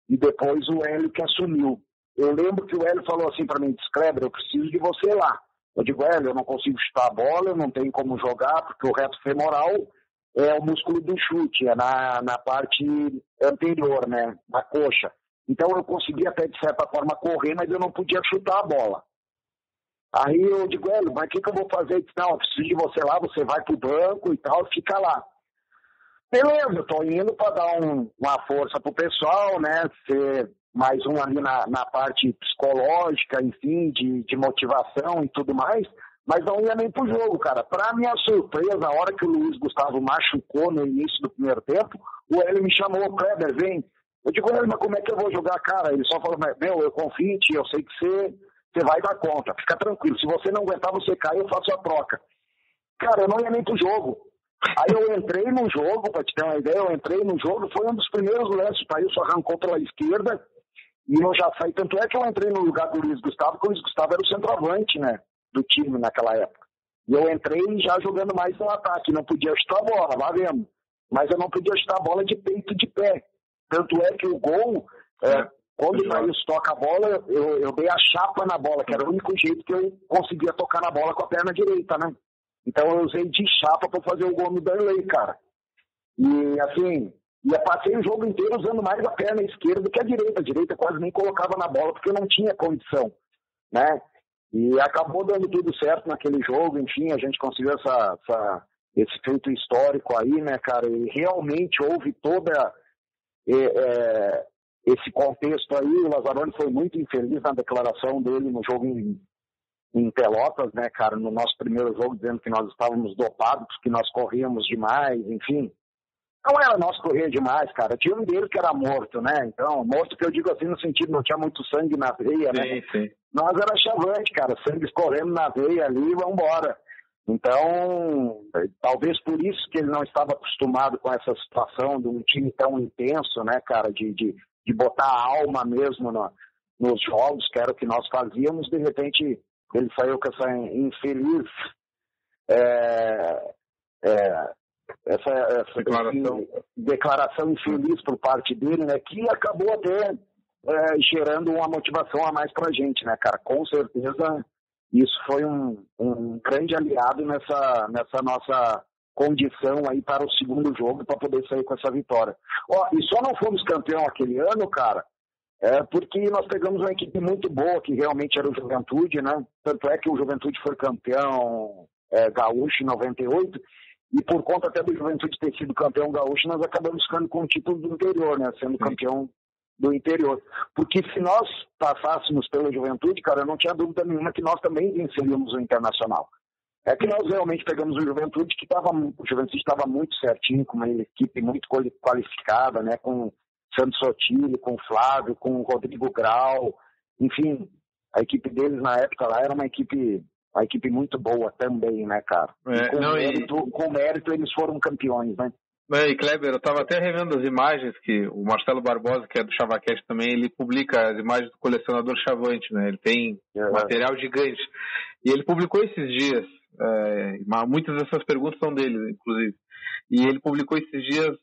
Speaker 2: e depois o Hélio que assumiu. Eu lembro que o Hélio falou assim para mim, Kleber, eu preciso de você lá. Eu digo, Hélio, eu não consigo chutar a bola, eu não tenho como jogar, porque o reto femoral é o músculo do chute, é na parte anterior, né, da coxa. Então eu conseguia até, de certa forma, correr, mas eu não podia chutar a bola. Aí eu digo, Hélio, mas o que eu vou fazer? Ele disse, não, eu preciso de você lá, você vai pro banco e tal, fica lá. Beleza, eu tô indo para dar uma força pro pessoal, né, ser mais um ali na parte psicológica, enfim, de motivação e tudo mais, mas não ia nem pro jogo, cara. Pra minha surpresa, a hora que o Luiz Gustavo machucou no início do primeiro tempo, o Hélio me chamou, Kleber, vem. Eu digo, Hélio, mas como é que eu vou jogar, cara? Ele só falou, meu, eu confio em ti, eu sei que você vai dar conta, fica tranquilo. Se você não aguentar, você cai, eu faço a troca. Cara, eu não ia nem pro jogo. Aí eu entrei no jogo, pra te ter uma ideia, foi um dos primeiros lances, o Thaílson arrancou pela esquerda, e eu já saí, tanto é que eu entrei no lugar do Luiz Gustavo, porque o Luiz Gustavo era o centroavante, né, do time naquela época. E eu entrei já jogando mais no ataque, não podia chutar a bola, lá vendo. Mas eu não podia chutar a bola de peito de pé. Tanto é que o gol, quando o Thaílson toca a bola, eu dei a chapa na bola, que era o único jeito que eu conseguia tocar na bola com a perna direita, né? Então eu usei de chapa para fazer o gol no Danley, cara. E assim, eu passei o jogo inteiro usando mais a perna esquerda do que a direita. A direita quase nem colocava na bola, porque eu não tinha condição, né? E acabou dando tudo certo naquele jogo, enfim, a gente conseguiu esse feito histórico aí, né, cara? E realmente houve toda esse contexto aí. O Lazzaroni foi muito infeliz na declaração dele no jogo em Pelotas, né, cara, no nosso primeiro jogo, dizendo que nós estávamos dopados, que nós corríamos demais, enfim. Não era nós correr demais, cara. Tinha um dele que era morto, né? Então, morto que eu digo assim no sentido, não tinha muito sangue na veia, né?
Speaker 3: Sim.
Speaker 2: Nós era chavante, cara, sangue escorrendo na veia ali, vambora. Então, talvez por isso que ele não estava acostumado com essa situação de um time tão intenso, né, cara, de botar a alma mesmo nos jogos, que era o que nós fazíamos. De repente, ele saiu com essa infeliz essa declaração infeliz por parte dele, né, que acabou até gerando uma motivação a mais pra gente, né, cara. Com certeza isso foi um grande aliado nessa nossa condição aí para o segundo jogo, para poder sair com essa vitória. E só não fomos campeão aquele ano, cara, porque nós pegamos uma equipe muito boa, que realmente era o Juventude, né? Tanto é que o Juventude foi campeão gaúcho em 98, e por conta até do Juventude ter sido campeão gaúcho, nós acabamos ficando com o título do interior, né? Sendo campeão do interior. Porque se nós passássemos pela Juventude, cara, eu não tinha dúvida nenhuma que nós também venceríamos o Internacional. É que nós realmente pegamos o Juventude, o Juventude estava muito certinho, com uma equipe muito qualificada, né? Com Santos Sotile, com o Flávio, com o Rodrigo Grau, enfim, a equipe deles na época lá era uma equipe muito boa também, né, cara? Com mérito eles foram campeões, né?
Speaker 3: E Kleber, eu estava até revendo as imagens que o Marcelo Barbosa, que é do Chavacast também, ele publica as imagens do colecionador Chavante, né? Ele tem material gigante. E ele publicou esses dias Muitas dessas perguntas são dele, inclusive. E ele publicou esses dias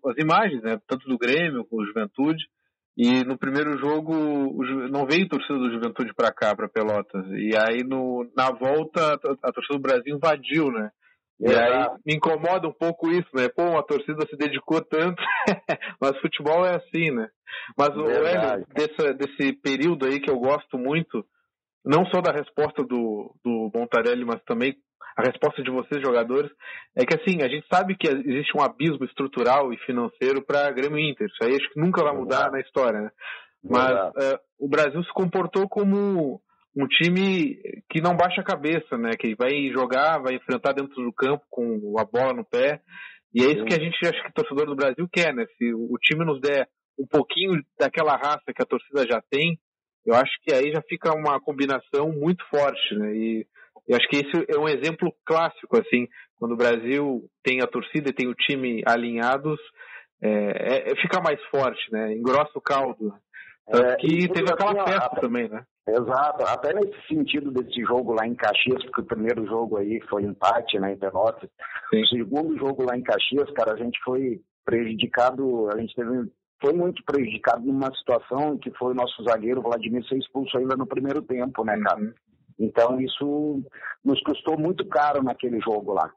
Speaker 3: as imagens, né, tanto do Grêmio como do Juventude. E no primeiro jogo não veio torcida do Juventude para cá, para Pelotas. E aí na volta a torcida do Brasil invadiu, né? E aí me incomoda um pouco isso, né? Pô, a torcida se dedicou tanto, mas futebol é assim, né? Mas o Hélio, desse período aí que eu gosto muito, não só da resposta do Bontarelli, mas também a resposta de vocês, jogadores, é que assim, a gente sabe que existe um abismo estrutural e financeiro para Grêmio e Inter. Isso aí acho que nunca vai mudar na história, né? Mas o Brasil se comportou como um time que não baixa a cabeça, né? Que vai jogar, vai enfrentar dentro do campo com a bola no pé. E é isso que a gente acha que o torcedor do Brasil quer, né? Se o time nos der um pouquinho daquela raça que a torcida já tem, eu acho que aí já fica uma combinação muito forte, né? E eu acho que esse é um exemplo clássico, assim, quando o Brasil tem a torcida e tem o time alinhados, fica mais forte, né? Engrossa o caldo. Tanto que teve aquela festa também, né?
Speaker 2: Exato, até nesse sentido desse jogo lá em Caxias, porque o primeiro jogo aí foi empate, né, em Pelotas.
Speaker 3: Sim.
Speaker 2: O segundo jogo lá em Caxias, cara, a gente foi prejudicado, foi muito prejudicado numa situação em que foi o nosso zagueiro Vladimir ser expulso ainda no primeiro tempo, né, cara? Então isso nos custou muito caro naquele jogo lá.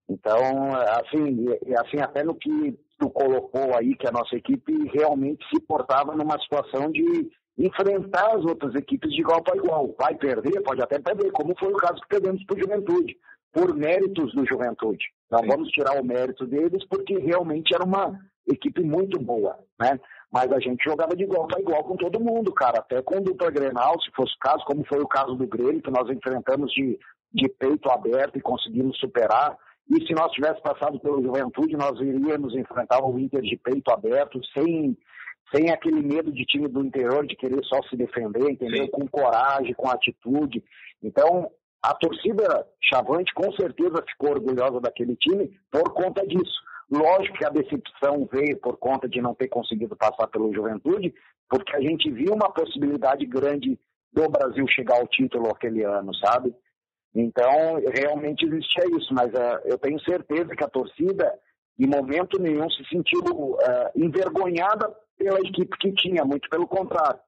Speaker 2: Então, assim, até no que tu colocou aí, que a nossa equipe realmente se portava numa situação de enfrentar as outras equipes de igual para igual. Vai perder? Pode até perder, como foi o caso que perdemos para o Juventude, por méritos do Juventude. Não vamos tirar o mérito deles, porque realmente era uma equipe muito boa, né? Mas a gente jogava de igual para igual com todo mundo, cara, até com dupla Grenal, se fosse o caso, como foi o caso do Grêmio, que nós enfrentamos de peito aberto e conseguimos superar. E se nós tivéssemos passado pelo Juventude, nós iríamos enfrentar o Inter de peito aberto, sem aquele medo de time do interior de querer só se defender, entendeu? Com coragem, com atitude. Então, a torcida Chavante com certeza ficou orgulhosa daquele time por conta disso. Lógico que a decepção veio por conta de não ter conseguido passar pelo Juventude, porque a gente viu uma possibilidade grande do Brasil chegar ao título aquele ano, sabe? Então, realmente existia isso, mas eu tenho certeza que a torcida, em momento nenhum, se sentiu envergonhada pela equipe que tinha, muito pelo contrário.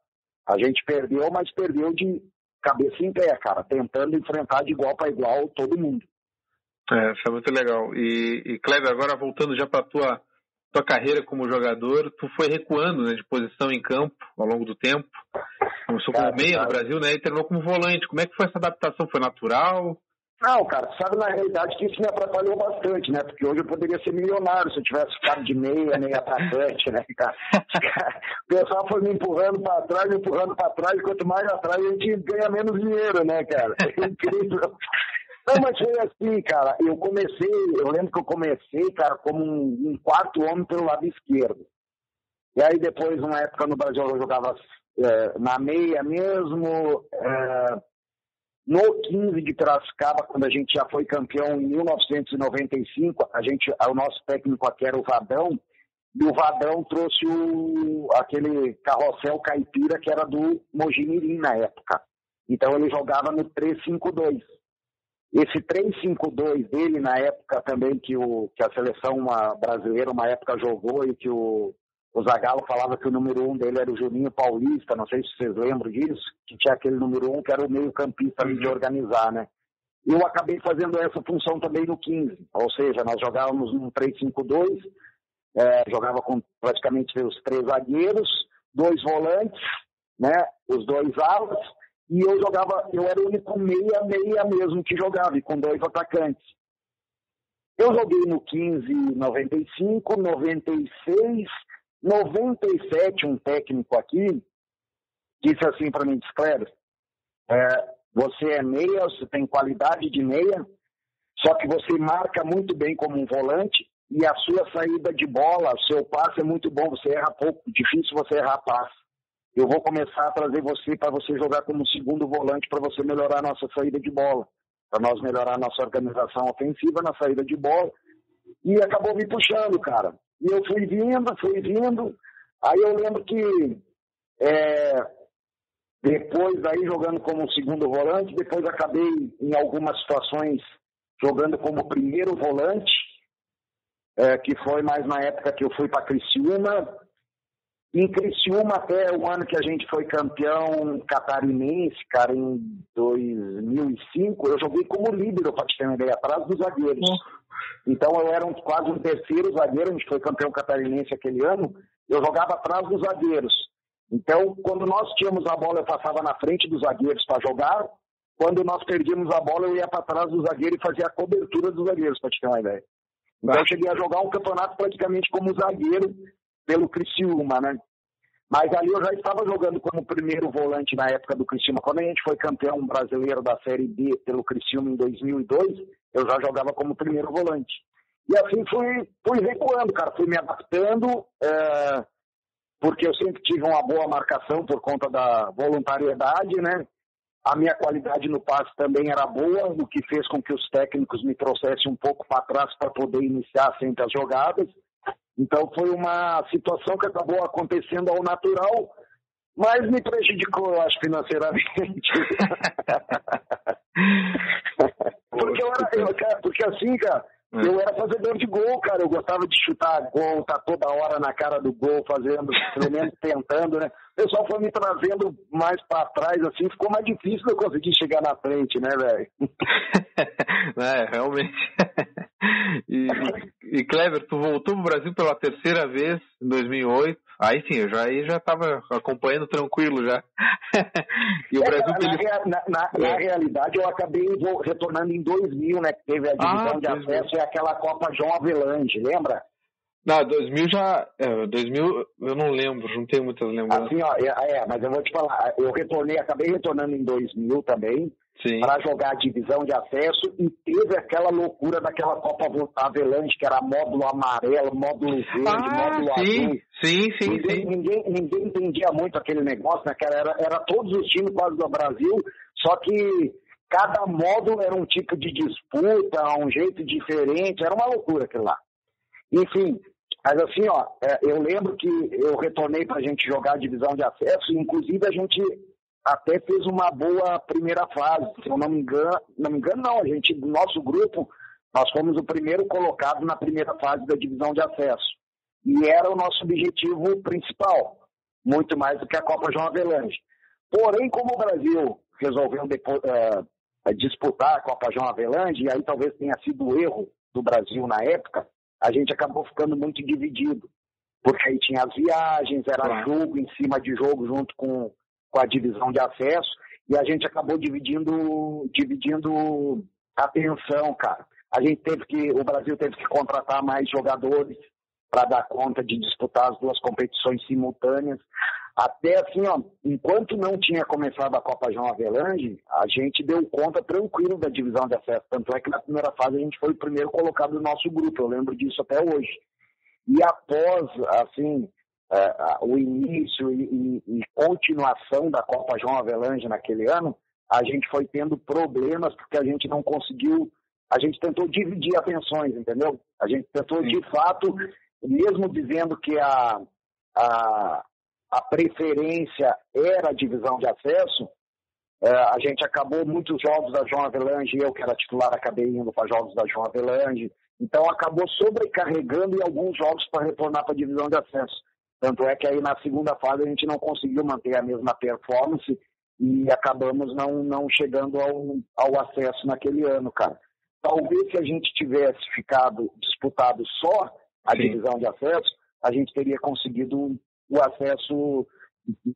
Speaker 2: A gente perdeu, mas perdeu de cabeça em pé, cara, tentando enfrentar de igual para igual todo mundo.
Speaker 3: Isso é muito legal. E Kleber, agora voltando já para a tua carreira como jogador, tu foi recuando, né, de posição em campo ao longo do tempo. Começou como meia no Brasil, né, e terminou como volante. Como é que foi essa adaptação? Foi natural?
Speaker 2: Não, cara, sabe na realidade que isso me atrapalhou bastante, né? Porque hoje eu poderia ser milionário se eu tivesse ficado de meia atacante, né, cara? O pessoal foi me empurrando para trás, quanto mais atrás a gente ganha menos dinheiro, né, cara? É incrível. Não, mas foi assim, cara, eu lembro que eu comecei, cara, como um quarto homem pelo lado esquerdo. E aí depois, uma época no Brasil, eu jogava na meia mesmo, no 15 de Piracicaba, quando a gente já foi campeão em 1995, o nosso técnico aqui era o Vadão, e o Vadão trouxe aquele carrossel caipira que era do Mojimirim na época. Então ele jogava no 3-5-2. Esse 3-5-2 dele, na época também que a seleção brasileira, uma época jogou, e que o Zagallo falava que o número 1 dele era o Juninho Paulista, não sei se vocês lembram disso, que tinha aquele número 1 que era o meio-campista ali de organizar, né? Eu acabei fazendo essa função também no 15, ou seja, nós jogávamos num 3-5-2, jogava com praticamente os 3 zagueiros, 2 volantes, né? Os 2 alas, e eu era o único meia mesmo que jogava, e com 2 atacantes. Eu joguei no 15, 95, 96, 97, um técnico aqui disse assim para mim, Kleber, você é meia, você tem qualidade de meia, só que você marca muito bem como um volante e a sua saída de bola, o seu passe é muito bom, você erra pouco, difícil você errar passe. Eu vou começar a trazer você para você jogar como segundo volante para você melhorar a nossa saída de bola, para nós melhorar a nossa organização ofensiva na saída de bola. E acabou me puxando, cara. E eu fui vindo. Aí eu lembro que Depois daí jogando como segundo volante, depois acabei em algumas situações jogando como primeiro volante, que foi mais na época que eu fui para Criciúma. Em Criciúma, até o ano que a gente foi campeão catarinense, cara, em 2005, eu joguei como líbero, para te ter uma ideia, atrás dos zagueiros. Então eu era quase um terceiro zagueiro, a gente foi campeão catarinense aquele ano, eu jogava atrás dos zagueiros. Então, quando nós tínhamos a bola, eu passava na frente dos zagueiros para jogar. Quando nós perdíamos a bola, eu ia para trás do zagueiro e fazia a cobertura dos zagueiros, para te ter uma ideia. Então eu cheguei a jogar um campeonato praticamente como zagueiro, pelo Criciúma, né? Mas ali eu já estava jogando como primeiro volante na época do Criciúma. Quando a gente foi campeão brasileiro da Série B pelo Criciúma em 2002, eu já jogava como primeiro volante. E assim fui recuando, cara. Fui me adaptando, porque eu sempre tive uma boa marcação por conta da voluntariedade, né? A minha qualidade no passe também era boa, o que fez com que os técnicos me trouxessem um pouco para trás para poder iniciar sempre as jogadas. Então foi uma situação que acabou acontecendo ao natural, mas me prejudicou, eu acho, financeiramente. Porque assim, cara, eu era fazedor de gol, cara. Eu gostava de chutar gol, tá toda hora na cara do gol, fazendo, pelo menos tentando, né? O pessoal foi me trazendo mais pra trás, assim, ficou mais difícil eu conseguir chegar na frente, né, velho?
Speaker 3: Realmente. E Kleber, tu voltou pro Brasil pela terceira vez, em 2008. Aí sim, eu já tava acompanhando tranquilo já. E o Brasil...
Speaker 2: Na realidade, eu acabei retornando em 2000, né? Que teve a divisão de acesso e aquela Copa João Avelange, lembra?
Speaker 3: Não, 2000 já... 2000 eu não lembro, não tenho muitas lembranças.
Speaker 2: Assim, ó, mas eu vou te falar, eu acabei retornando em 2000 também, para jogar a divisão de acesso, e teve aquela loucura daquela Copa Avelange, que era módulo amarelo, módulo verde, módulo azul.
Speaker 3: Sim.
Speaker 2: Ninguém entendia muito aquele negócio, né? Era todos os times quase do Brasil, só que cada módulo era um tipo de disputa, um jeito diferente, era uma loucura aquilo lá. Enfim, mas assim, ó, eu lembro que eu retornei para a gente jogar a divisão de acesso, e inclusive a gente até fez uma boa primeira fase, se eu não me engano, a gente, do nosso grupo, nós fomos o primeiro colocado na primeira fase da divisão de acesso. E era o nosso objetivo principal, muito mais do que a Copa João Avelange. Porém, como o Brasil resolveu disputar a Copa João Avelange, e aí talvez tenha sido o erro do Brasil na época, a gente acabou ficando muito dividido. Porque aí tinha as viagens, era jogo em cima de jogo junto com a divisão de acesso, e a gente acabou dividindo a atenção, cara. O Brasil teve que contratar mais jogadores para dar conta de disputar as duas competições simultâneas. Até assim, ó, enquanto não tinha começado a Copa João Avelange, a gente deu conta tranquilo da divisão de acesso. Tanto é que na primeira fase a gente foi o primeiro colocado do nosso grupo, eu lembro disso até hoje. E após, assim, o início e continuação da Copa João Avelange naquele ano, a gente foi tendo problemas porque a gente não conseguiu, a gente tentou dividir atenções, entendeu? A gente tentou, de fato, mesmo dizendo que a preferência era a divisão de acesso, a gente acabou muitos jogos da João Avelange, eu que era titular acabei indo para jogos da João Avelange, então acabou sobrecarregando em alguns jogos para retornar para a divisão de acesso. Tanto é que aí na segunda fase a gente não conseguiu manter a mesma performance e acabamos não chegando ao acesso naquele ano, cara. Talvez se a gente tivesse disputado só a divisão de acesso, a gente teria conseguido o acesso,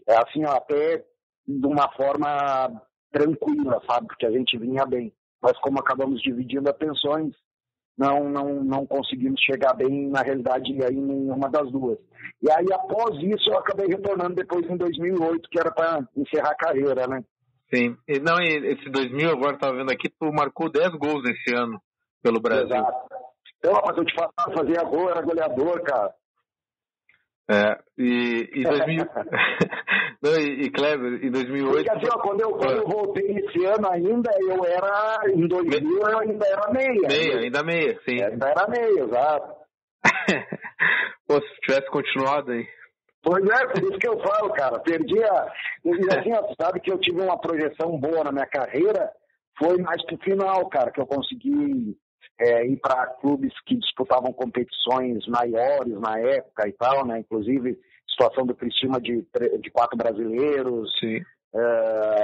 Speaker 2: assim, até de uma forma tranquila, sabe? Porque a gente vinha bem. Mas como acabamos dividindo atenções, não conseguimos chegar bem, na realidade, aí em nenhuma das duas. E aí, após isso, eu acabei retornando depois em 2008, que era para encerrar a carreira, né?
Speaker 3: Sim. E esse 2000, agora estava vendo aqui, tu marcou 10 gols esse ano pelo Brasil.
Speaker 2: Exato. Então, mas eu te falava, fazia gol, era goleador, cara.
Speaker 3: E 2000... e Kleber, em 2008...
Speaker 2: Porque assim, ó, quando eu voltei esse ano ainda, em 2000 eu ainda era meia.
Speaker 3: Ainda meia, sim.
Speaker 2: Ainda era meia, exato.
Speaker 3: Pô, se tivesse continuado aí.
Speaker 2: Pois é, por isso que eu falo, cara. Perdi a... E assim, ó, sabe que eu tive uma projeção boa na minha carreira, foi mais pro final, cara, que eu consegui ir para clubes que disputavam competições maiores na época e tal, né? Inclusive, situação do Criciúma de 4 brasileiros,
Speaker 3: sim.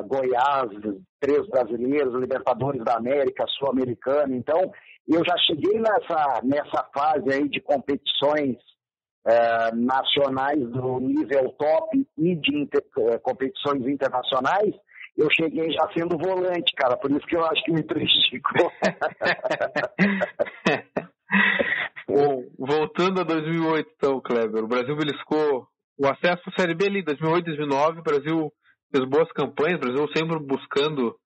Speaker 2: Goiás, 3 brasileiros, Libertadores da América, Sul-Americana. Então, eu já cheguei nessa fase aí de competições nacionais do nível top e de competições internacionais. Eu cheguei já sendo volante, cara, por isso que eu acho que me prejudicou.
Speaker 3: Bom, voltando a 2008, então, Kleber, o Brasil beliscou o acesso à Série B ali, 2008, 2009, o Brasil fez boas campanhas, o Brasil sempre buscando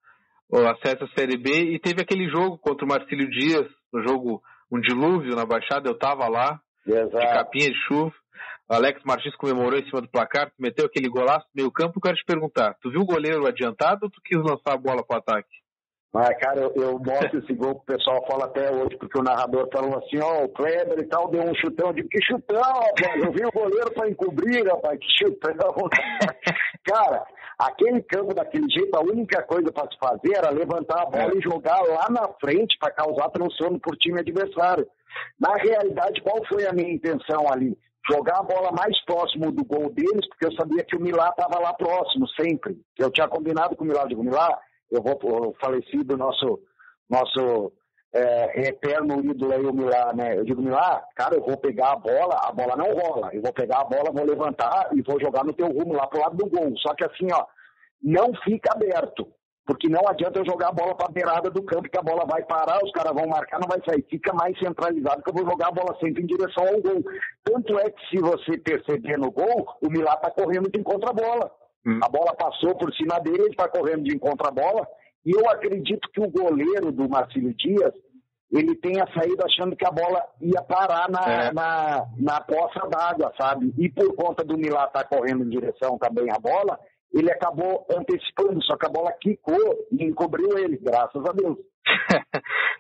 Speaker 3: o acesso à Série B, e teve aquele jogo contra o Marcílio Dias, no jogo um dilúvio na Baixada, eu tava lá,
Speaker 2: Exato.
Speaker 3: De capinha de chuva. O Alex Martins comemorou em cima do placar, meteu aquele golaço no meio campo. Eu quero te perguntar, tu viu o goleiro adiantado ou tu quis lançar a bola pro ataque?
Speaker 2: Mas, cara, eu mostro esse gol que o pessoal fala até hoje, porque o narrador falou assim, o Kleber e tal, deu um chutão. Eu digo, que chutão, rapaz? Eu vi o goleiro pra encobrir, rapaz, que chutão. Cara, aquele campo daquele jeito, a única coisa pra se fazer era levantar a bola e jogar lá na frente pra causar transtorno por time adversário. Na realidade, qual foi a minha intenção ali? Jogar a bola mais próximo do gol deles, porque eu sabia que o Milá estava lá próximo, sempre. Eu tinha combinado com o Milá, digo, Milá, o falecido nosso eterno ídolo aí, o Milá, né? Eu digo, Milá, cara, eu vou pegar a bola não rola. Eu vou pegar a bola, vou levantar e vou jogar no teu rumo lá pro lado do gol. Só que assim, ó, não fica aberto. Porque não adianta eu jogar a bola para a beirada do campo, que a bola vai parar, os caras vão marcar, não vai sair. Fica mais centralizado, que eu vou jogar a bola sempre em direção ao gol. Tanto é que, se você perceber no gol, o Milá está correndo de encontro à bola. A bola passou por cima dele, ele está correndo de encontro à bola. E eu acredito que o goleiro do Marcílio Dias, ele tenha saído achando que a bola ia parar na poça d'água, sabe? E por conta do Milá estar correndo em direção também à bola, ele acabou antecipando, só que a bola quicou e encobriu ele, graças a Deus.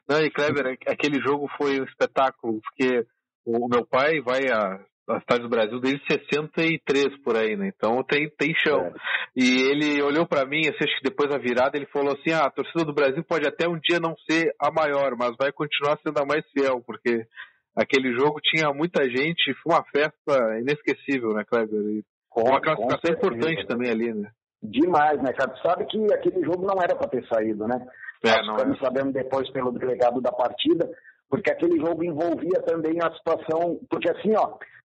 Speaker 3: Não, e Kleber, aquele jogo foi um espetáculo, porque o meu pai vai à cidade do Brasil desde 63 por aí, né? Então tem chão. E ele olhou para mim, acho que depois da virada, ele falou assim, a torcida do Brasil pode até um dia não ser a maior, mas vai continuar sendo a mais fiel, porque aquele jogo tinha muita gente, foi uma festa inesquecível, né, Kleber? E uma classificação importante também ali, né?
Speaker 2: Demais, né, cara? Tu sabe que aquele jogo não era para ter saído, né? Nós ficamos sabendo depois pelo delegado da partida, porque aquele jogo envolvia também a situação... Porque assim,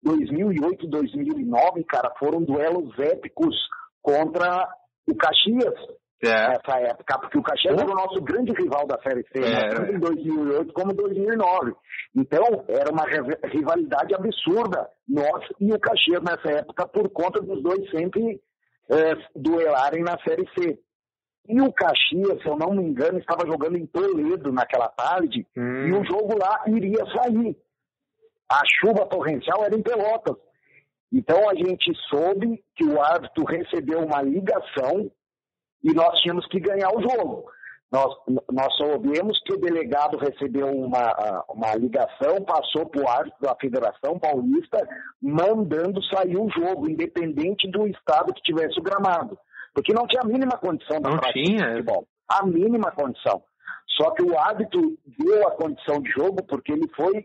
Speaker 2: 2008 e 2009, cara, foram duelos épicos contra o Caxias nessa época, porque o Caxias era o nosso grande rival da Série C, tanto em 2008 como em 2009. Então, era uma rivalidade absurda, nós e o Caxias nessa época, por conta dos dois sempre duelarem na Série C. E o Caxias, se eu não me engano, estava jogando em Toledo naquela tarde, e o jogo lá iria sair. A chuva torrencial era em Pelotas. Então, a gente soube que o árbitro recebeu uma ligação e nós tínhamos que ganhar o jogo. Nós soubemos que o delegado recebeu uma ligação, passou para o árbitro da Federação Paulista, mandando sair o jogo, independente do estado que tivesse o gramado. Porque não tinha a mínima condição da prática de futebol. A mínima condição. Só que o árbitro deu a condição de jogo porque ele foi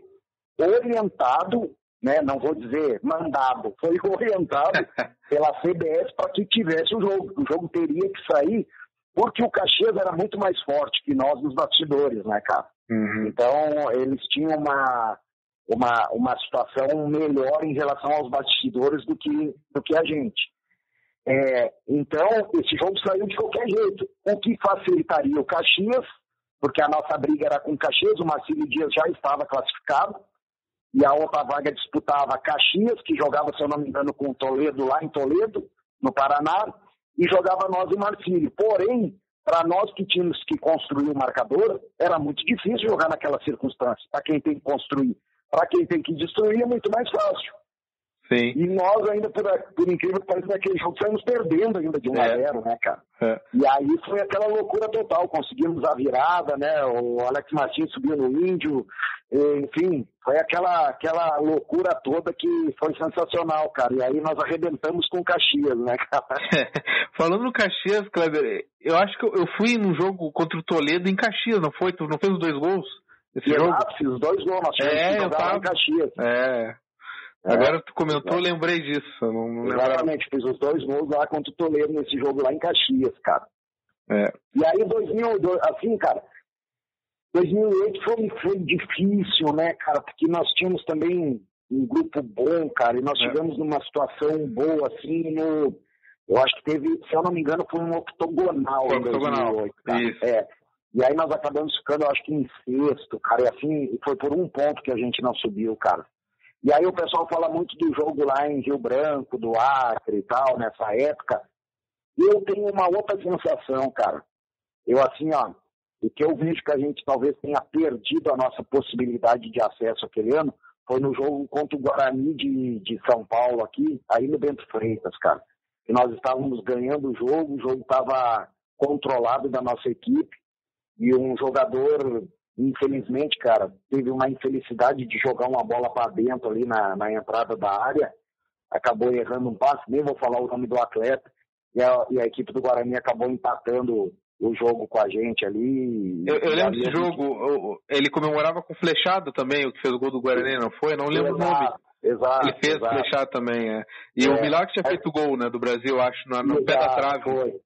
Speaker 2: orientado, né, não vou dizer mandado, foi orientado pela CBS para que tivesse o jogo. O jogo teria que sair porque o Caxias era muito mais forte que nós nos bastidores, né, cara? Então, eles tinham uma situação melhor em relação aos bastidores do que a gente. Então, esse jogo saiu de qualquer jeito, o que facilitaria o Caxias, porque a nossa briga era com o Caxias, o Marcílio Dias já estava classificado, e a outra vaga disputava Caxias, que jogava, se eu não me engano, com o Toledo, lá em Toledo, no Paraná, e jogava nós e Marcílio. Porém, para nós que tínhamos que construir o marcador, era muito difícil jogar naquela circunstância. Para quem tem que construir. Para quem tem que destruir, é muito mais fácil.
Speaker 3: Sim.
Speaker 2: E nós ainda, por incrível que pareça, naquele jogo, saímos perdendo ainda de 1-0, né, cara? E aí foi aquela loucura total, conseguimos a virada, né? O Alex Martins subiu no Índio, enfim, foi aquela loucura toda que foi sensacional, cara. E aí nós arrebentamos com o Caxias, né, cara?
Speaker 3: Falando no Caxias, Kleber, eu acho que eu fui num jogo contra o Toledo em Caxias, não foi? Tu não fez os 2 gols nesse jogo?
Speaker 2: Fiz os 2 gols, nós tivemos que jogar lá em Caxias.
Speaker 3: Agora tu comentou, eu lembrei disso. Não
Speaker 2: Exatamente, fiz os 2 gols lá contra o Toledo nesse jogo lá em Caxias, cara. E aí, 2008 foi difícil, né, cara, porque nós tínhamos também um grupo bom, cara, e nós chegamos numa situação boa, assim, eu acho que teve, se eu não me engano, foi um octogonal em 2008, cara.
Speaker 3: Isso.
Speaker 2: E aí nós acabamos ficando, eu acho que em 6º, cara, e assim, foi por 1 ponto que a gente não subiu, cara. E aí o pessoal fala muito do jogo lá em Rio Branco, do Acre e tal, nessa época. E eu tenho uma outra sensação, cara. Eu assim, o que eu vejo que a gente talvez tenha perdido a nossa possibilidade de acesso aquele ano foi no jogo contra o Guarani de São Paulo aqui, aí no Bento Freitas, cara. E nós estávamos ganhando o jogo estava controlado da nossa equipe e um jogador, infelizmente, cara, teve uma infelicidade de jogar uma bola para dentro ali na entrada da área, acabou errando um passe, nem vou falar o nome do atleta, e a equipe do Guarani acabou empatando o jogo com a gente ali.
Speaker 3: Eu lembro desse jogo, ele comemorava com Flechado também, o que fez o gol do Guarani, não foi? Não lembro o nome.
Speaker 2: Exato.
Speaker 3: Ele fez Flechado também, E o Milagre tinha feito o gol, né, do Brasil, acho, no pé da trave.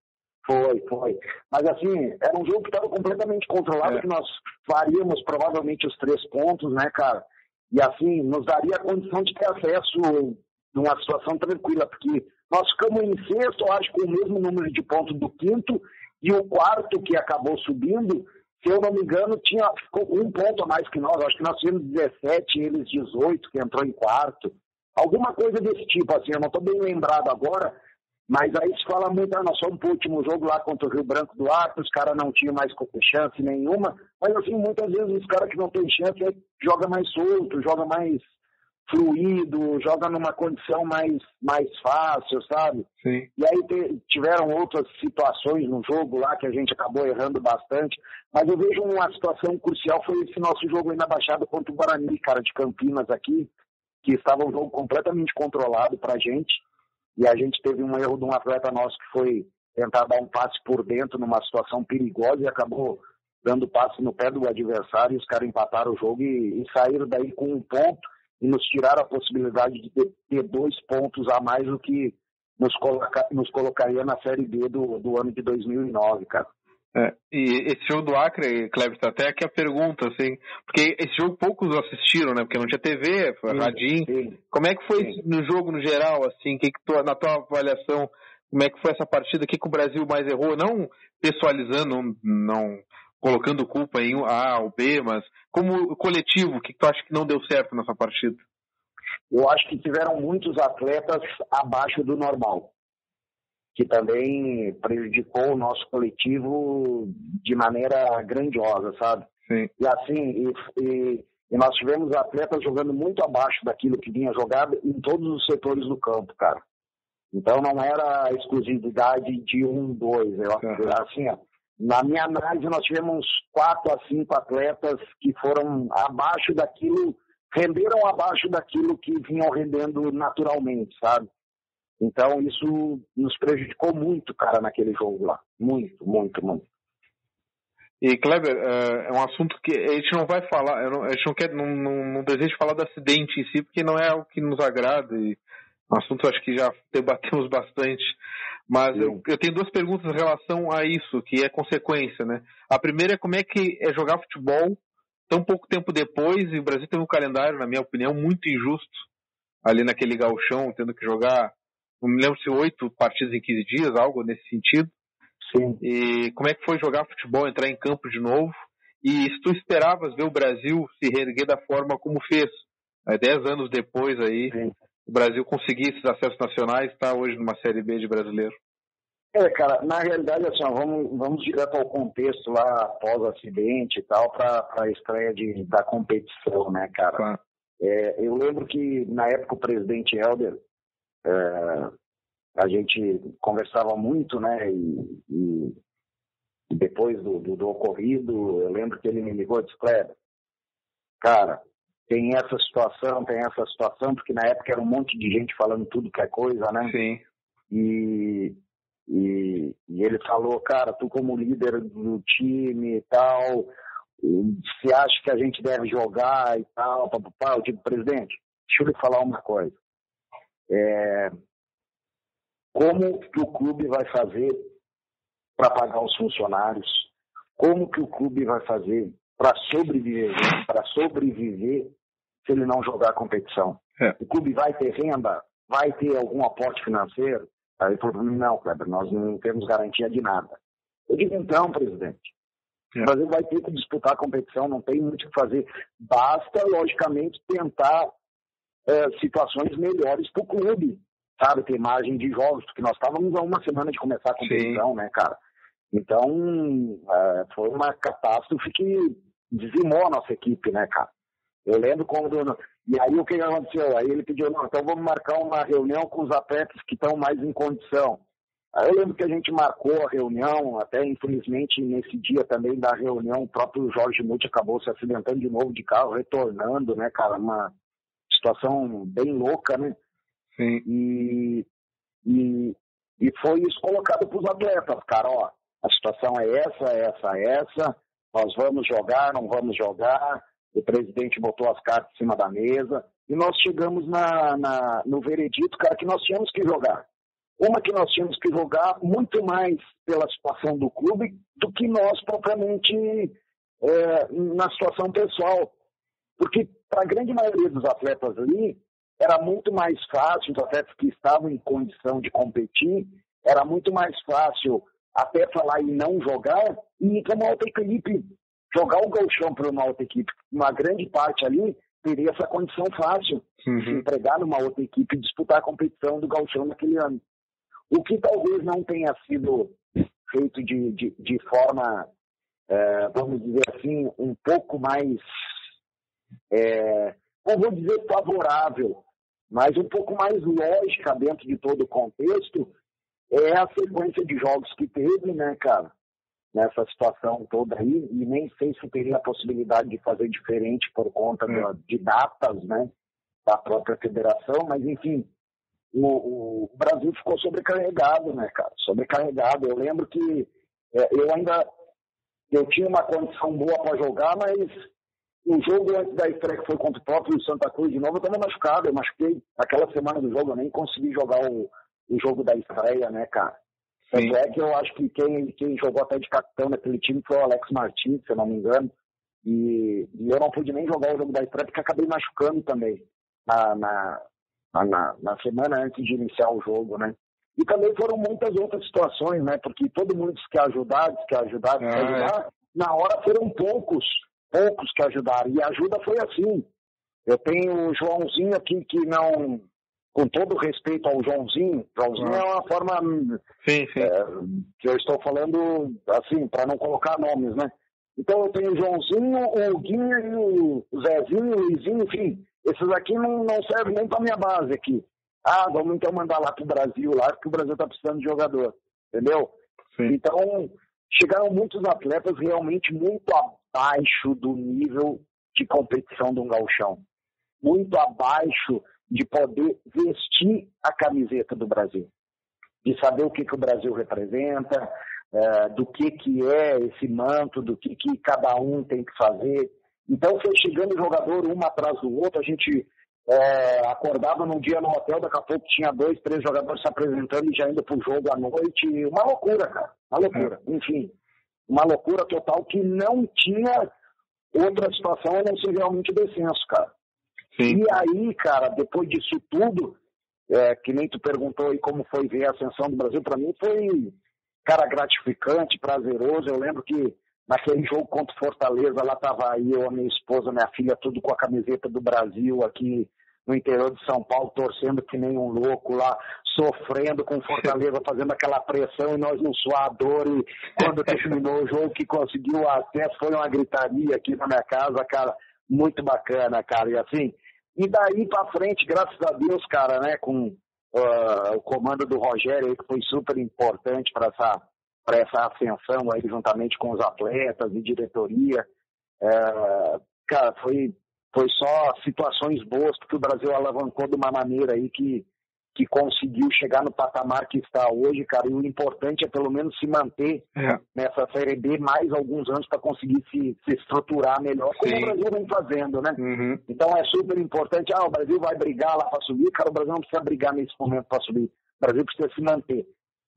Speaker 2: Foi. Mas assim, era um jogo que estava completamente controlado, que nós faríamos provavelmente os 3 pontos, né, cara? E assim, nos daria a condição de ter acesso numa situação tranquila, porque nós ficamos em 6º, acho que com o mesmo número de pontos do 5º, e o 4º que acabou subindo, se eu não me engano, ficou 1 ponto a mais que nós. Acho que nós tínhamos 17, eles 18, que entrou em 4º. Alguma coisa desse tipo, assim, eu não estou bem lembrado agora, mas aí se fala muito, nós fomos pro último jogo lá contra o Rio Branco do Acre, os caras não tinham mais chance nenhuma, mas assim, muitas vezes os caras que não têm chance joga mais solto, joga mais fluido, joga numa condição mais fácil, sabe?
Speaker 3: Sim.
Speaker 2: E aí tiveram outras situações no jogo lá que a gente acabou errando bastante, mas eu vejo uma situação crucial, foi esse nosso jogo aí na Baixada contra o Guarani, cara, de Campinas aqui, que estava um jogo completamente controlado pra gente, e a gente teve um erro de um atleta nosso que foi tentar dar um passe por dentro numa situação perigosa e acabou dando passe no pé do adversário, e os caras empataram o jogo e saíram daí com 1 ponto, e nos tiraram a possibilidade de ter 2 pontos a mais, o que nos colocaria na Série B do ano de 2009, cara.
Speaker 3: E esse jogo do Acre, Kleber, até aqui a pergunta, assim, porque esse jogo poucos assistiram, né, porque não tinha TV, foi radinho. Como é que foi no jogo no geral, assim, na tua avaliação, como é que foi essa partida, o que o Brasil mais errou, não pessoalizando, não colocando culpa em A ou B, mas como coletivo, o que tu acha que não deu certo nessa partida?
Speaker 2: Eu acho que tiveram muitos atletas abaixo do normal, que também prejudicou o nosso coletivo de maneira grandiosa, sabe?
Speaker 3: Sim.
Speaker 2: E assim, e nós tivemos atletas jogando muito abaixo daquilo que vinha jogado em todos os setores do campo, cara. Então não era exclusividade de 1, 2. Assim, na minha análise, nós tivemos 4 a 5 atletas que foram abaixo daquilo, renderam abaixo daquilo que vinham rendendo naturalmente, sabe? Então, isso nos prejudicou muito, cara, naquele jogo lá. Muito, muito, muito.
Speaker 3: E, Kleber, é um assunto que a gente não vai falar, a gente não deseja falar do acidente em si, porque não é algo que nos agrada, e um assunto acho que já debatemos bastante. Mas eu tenho 2 perguntas em relação a isso, que é consequência, né? A primeira é como é que é jogar futebol tão pouco tempo depois, e o Brasil tem um calendário, na minha opinião, muito injusto, ali naquele gauchão, tendo que jogar, não me lembro se 8 partidas em 15 dias, algo nesse sentido.
Speaker 2: Sim.
Speaker 3: E como é que foi jogar futebol, entrar em campo de novo, e se tu esperavas ver o Brasil se reerguer da forma como fez, 10 anos depois aí, sim, o Brasil conseguir esses acessos nacionais, está hoje numa Série B de brasileiro?
Speaker 2: Cara, na realidade, assim, vamos direto ao contexto lá após o acidente e tal, para a estreia da competição, né, cara?
Speaker 3: Claro.
Speaker 2: Eu lembro que, na época, o presidente Helder, a gente conversava muito, né? E depois do ocorrido, eu lembro que ele me ligou e disse: Kleber, cara, tem essa situação, porque na época era um monte de gente falando tudo que é coisa, né?
Speaker 3: Sim.
Speaker 2: E ele falou: cara, tu como líder do time e tal, você acha que a gente deve jogar e tal, papapá? Eu digo: presidente, deixa eu lhe falar uma coisa. Como que o clube vai fazer para pagar os funcionários? Como que o clube vai fazer para sobreviver se ele não jogar a competição? O clube vai ter renda? Vai ter algum aporte financeiro? Aí ele falou para mim: não, Kleber, nós não temos garantia de nada. Eu digo: então, presidente, o Brasil vai ter que disputar a competição, não tem muito o que fazer. Basta, logicamente, tentar situações melhores para o clube, sabe? Ter margem de jogos, porque nós estávamos a uma semana de começar a competição, né, cara? Então, foi uma catástrofe que dizimou a nossa equipe, né, cara? Eu lembro quando... E aí, o que aconteceu? Aí ele pediu: não, então vamos marcar uma reunião com os atletas que estão mais em condição. Aí eu lembro que a gente marcou a reunião, até infelizmente nesse dia também da reunião, o próprio Jorge Muti acabou se acidentando de novo de carro, retornando, né, cara? Uma situação bem louca, né?
Speaker 3: Sim.
Speaker 2: E foi isso colocado para os atletas, cara: ó, a situação é essa, nós vamos jogar, não vamos jogar. O presidente botou as cartas em cima da mesa e nós chegamos no veredito, cara, que nós tínhamos que jogar. Que nós tínhamos que jogar muito mais pela situação do clube do que nós propriamente na situação pessoal. Porque para a grande maioria dos atletas ali, era muito mais fácil, os atletas que estavam em condição de competir, era muito mais fácil até falar em não jogar e ir para uma outra equipe, jogar o gauchão para uma outra equipe. Uma grande parte ali teria essa condição fácil de se empregar numa outra equipe e disputar a competição do gauchão naquele ano. O que talvez não tenha sido feito de forma, vamos dizer assim, um pouco mais, não vou dizer favorável, mas um pouco mais lógica dentro de todo o contexto, é a sequência de jogos que teve, né, cara, nessa situação toda aí, e nem sei se teria a possibilidade de fazer diferente por conta de datas, né, da própria federação, mas enfim, o Brasil ficou sobrecarregado, né, cara, sobrecarregado. Eu lembro que eu tinha uma condição boa para jogar, mas o jogo antes da estreia, que foi contra o próprio Santa Cruz de novo, eu estava machucado. Eu machuquei aquela semana do jogo, eu nem consegui jogar o jogo da estreia, né, cara? Tanto é que eu acho que quem jogou até de capitão naquele time foi o Alex Martins, se eu não me engano. E eu não pude nem jogar o jogo da estreia porque acabei machucando também na semana antes de iniciar o jogo, né? E também foram muitas outras situações, né? Porque todo mundo disse que ia ajudar, na hora foram poucos que ajudaram. E a ajuda foi assim. Eu tenho o Joãozinho aqui que não... Com todo respeito ao Joãozinho é uma forma que eu estou falando assim, para não colocar nomes, né? Então eu tenho o Joãozinho, o Guinho, o Zezinho, o Luizinho, enfim, esses aqui não servem nem para minha base aqui. Vamos então mandar lá pro Brasil, lá, porque o Brasil está precisando de jogador, entendeu?
Speaker 3: Sim.
Speaker 2: Então, chegaram muitos atletas realmente muito abaixo do nível de competição de um gauchão. Muito abaixo de poder vestir a camiseta do Brasil. De saber o que o Brasil representa, do que é esse manto, do que cada um tem que fazer. Então foi chegando jogador um atrás do outro, a gente acordava num dia no hotel, daqui a pouco tinha 2, 3 jogadores se apresentando e já indo pro jogo à noite. Uma loucura, cara. Uma loucura. Enfim, uma loucura total que não tinha outra situação a não ser realmente o descenso, cara.
Speaker 3: Sim.
Speaker 2: E aí, cara, depois disso tudo, que nem tu perguntou aí como foi ver a ascensão do Brasil, para mim foi, cara, gratificante, prazeroso. Eu lembro que naquele jogo contra o Fortaleza, lá tava eu, a minha esposa, minha filha, tudo com a camiseta do Brasil aqui no interior de São Paulo, torcendo que nem um louco lá, sofrendo com o Fortaleza, fazendo aquela pressão e nós no suador. E quando terminou o jogo, que conseguiu o acesso, foi uma gritaria aqui na minha casa, cara, muito bacana, cara. E assim, E daí para frente, graças a Deus, cara, né, com o comando do Rogério, aí, que foi super importante para essa ascensão aí, juntamente com os atletas e diretoria, cara, foi só situações boas, porque o Brasil alavancou de uma maneira aí que conseguiu chegar no patamar que está hoje, cara, e o importante é pelo menos se manter nessa Série B mais alguns anos para conseguir se estruturar melhor, como o Brasil vem fazendo, né?
Speaker 3: Uhum.
Speaker 2: Então é super importante, o Brasil vai brigar lá para subir, cara, o Brasil não precisa brigar nesse momento para subir, o Brasil precisa se manter,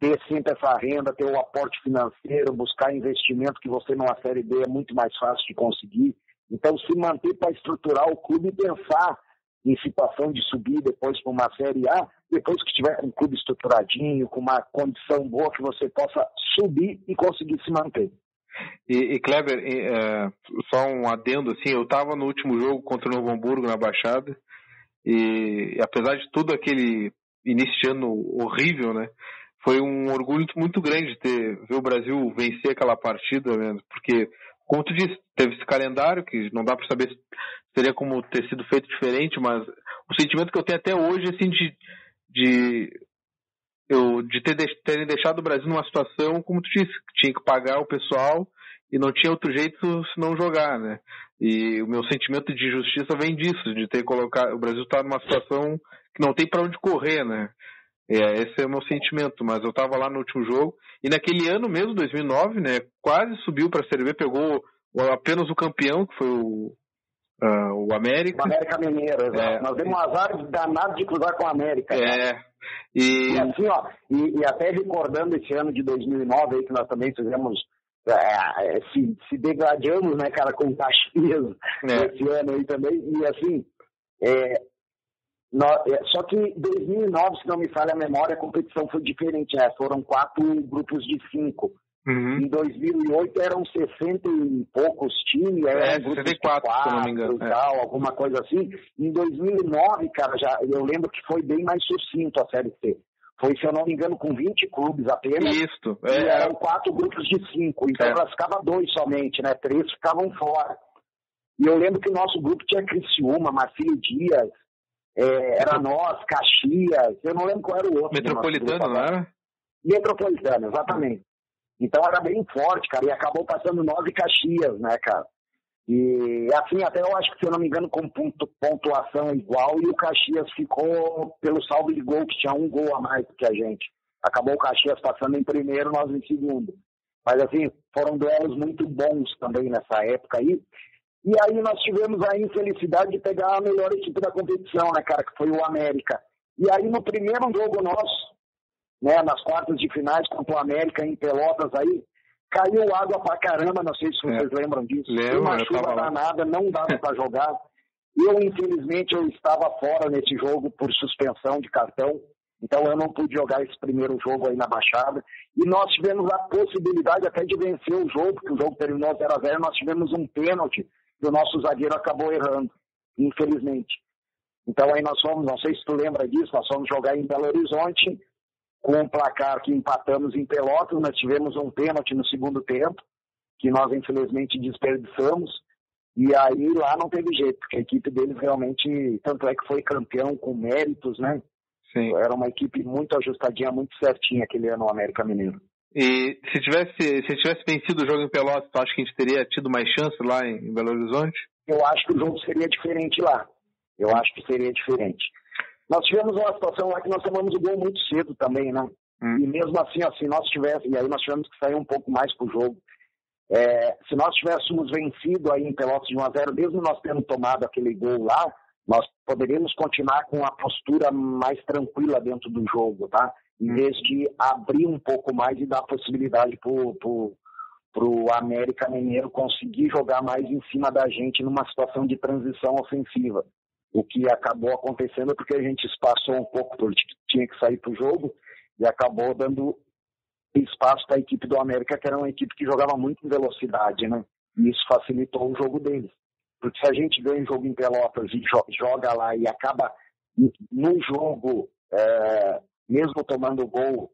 Speaker 2: ter sempre essa renda, ter o aporte financeiro, buscar investimento que você numa Série B é muito mais fácil de conseguir, então se manter para estruturar o clube e pensar em situação de subir depois para uma Série A, depois que estiver com o clube estruturadinho, com uma condição boa que você possa subir e conseguir se manter.
Speaker 3: E Kleber, só um adendo, assim, eu estava no último jogo contra o Novo Hamburgo na Baixada, e apesar de tudo aquele início de ano horrível, né, foi um orgulho muito grande ver o Brasil vencer aquela partida, né, porque, como tu disse, teve esse calendário que não dá para saber se seria como ter sido feito diferente, mas o sentimento que eu tenho até hoje, assim, de terem deixado o Brasil numa situação, como tu disse, que tinha que pagar o pessoal e não tinha outro jeito senão jogar, né? E o meu sentimento de justiça vem disso, de ter colocado... O Brasil tá numa situação que não tem para onde correr, né? Esse é o meu sentimento, mas eu estava lá no último jogo, e naquele ano mesmo, 2009, né, quase subiu para a Série B, pegou apenas o campeão, que foi o América.
Speaker 2: O América Mineiro, exato. Nós demos um azar danado de cruzar com o América. E assim, e até recordando esse ano de 2009, aí, que nós também fizemos, se degradamos, né, cara, com o Caxias esse ano aí também, e assim, só que em 2009, se não me falha a memória, a competição foi diferente, né? Foram 4 grupos de 5.
Speaker 3: Uhum.
Speaker 2: Em 2008 eram 60 e poucos times, eram grupos
Speaker 3: 64,
Speaker 2: de 4
Speaker 3: se não me engano,
Speaker 2: e tal, alguma coisa assim. Em 2009, cara, eu lembro que foi bem mais sucinto a Série C. Foi, se eu não me engano, com 20 clubes apenas.
Speaker 3: Isso.
Speaker 2: E eram 4 grupos de 5, então classificava 2 somente, né? 3 ficavam fora. E eu lembro que o nosso grupo tinha Criciúma, Marcílio Dias, era nós, Caxias, eu não lembro qual era o outro.
Speaker 3: Metropolitano, não era?
Speaker 2: Metropolitano, exatamente. Então era bem forte, cara, e acabou passando nós e Caxias, né, cara? E assim, até eu acho que, se eu não me engano, com pontuação igual, e o Caxias ficou pelo saldo de gol, que tinha 1 gol a mais do que a gente. Acabou o Caxias passando em primeiro, nós em segundo. Mas assim, foram duelos muito bons também nessa época aí. E aí nós tivemos a infelicidade de pegar a melhor equipe da competição, né, cara, que foi o América. E aí no primeiro jogo nosso, né, nas quartas de finais contra o América em Pelotas aí, caiu água pra caramba, não sei se vocês lembram disso.
Speaker 3: Lembro,
Speaker 2: uma chuva danada, não dava para jogar. Infelizmente, eu estava fora nesse jogo por suspensão de cartão, então eu não pude jogar esse primeiro jogo aí na Baixada. E nós tivemos a possibilidade até de vencer o jogo, porque o jogo terminou 0-0, nós tivemos um pênalti que o nosso zagueiro acabou errando, infelizmente. Então aí nós fomos, não sei se tu lembra disso, nós fomos jogar em Belo Horizonte, com um placar que empatamos em Pelotas, nós tivemos um pênalti no segundo tempo, que nós infelizmente desperdiçamos, e aí lá não teve jeito, porque a equipe deles realmente, tanto é que foi campeão com méritos, né?
Speaker 3: Sim.
Speaker 2: Era uma equipe muito ajustadinha, muito certinha aquele ano, o América Mineiro.
Speaker 3: E se tivesse vencido o jogo em Pelotas, tu acha que a gente teria tido mais chance lá em Belo Horizonte?
Speaker 2: Eu acho que o jogo seria diferente lá. Eu acho que seria diferente. Nós tivemos uma situação lá que nós tomamos o gol muito cedo também, né? E mesmo assim, nós tivemos que sair um pouco mais pro jogo. Se nós tivéssemos vencido aí em Pelotas de 1-0, mesmo nós tendo tomado aquele gol lá, nós poderíamos continuar com a postura mais tranquila dentro do jogo, tá? Em vez de abrir um pouco mais e dar possibilidade pro América Mineiro conseguir jogar mais em cima da gente numa situação de transição ofensiva. O que acabou acontecendo porque a gente espaçou um pouco, porque tinha que sair pro jogo, e acabou dando espaço para a equipe do América, que era uma equipe que jogava muito em velocidade, né? E isso facilitou o jogo deles. Porque se a gente ganha um jogo em Pelotas e joga lá e acaba no jogo, mesmo tomando gol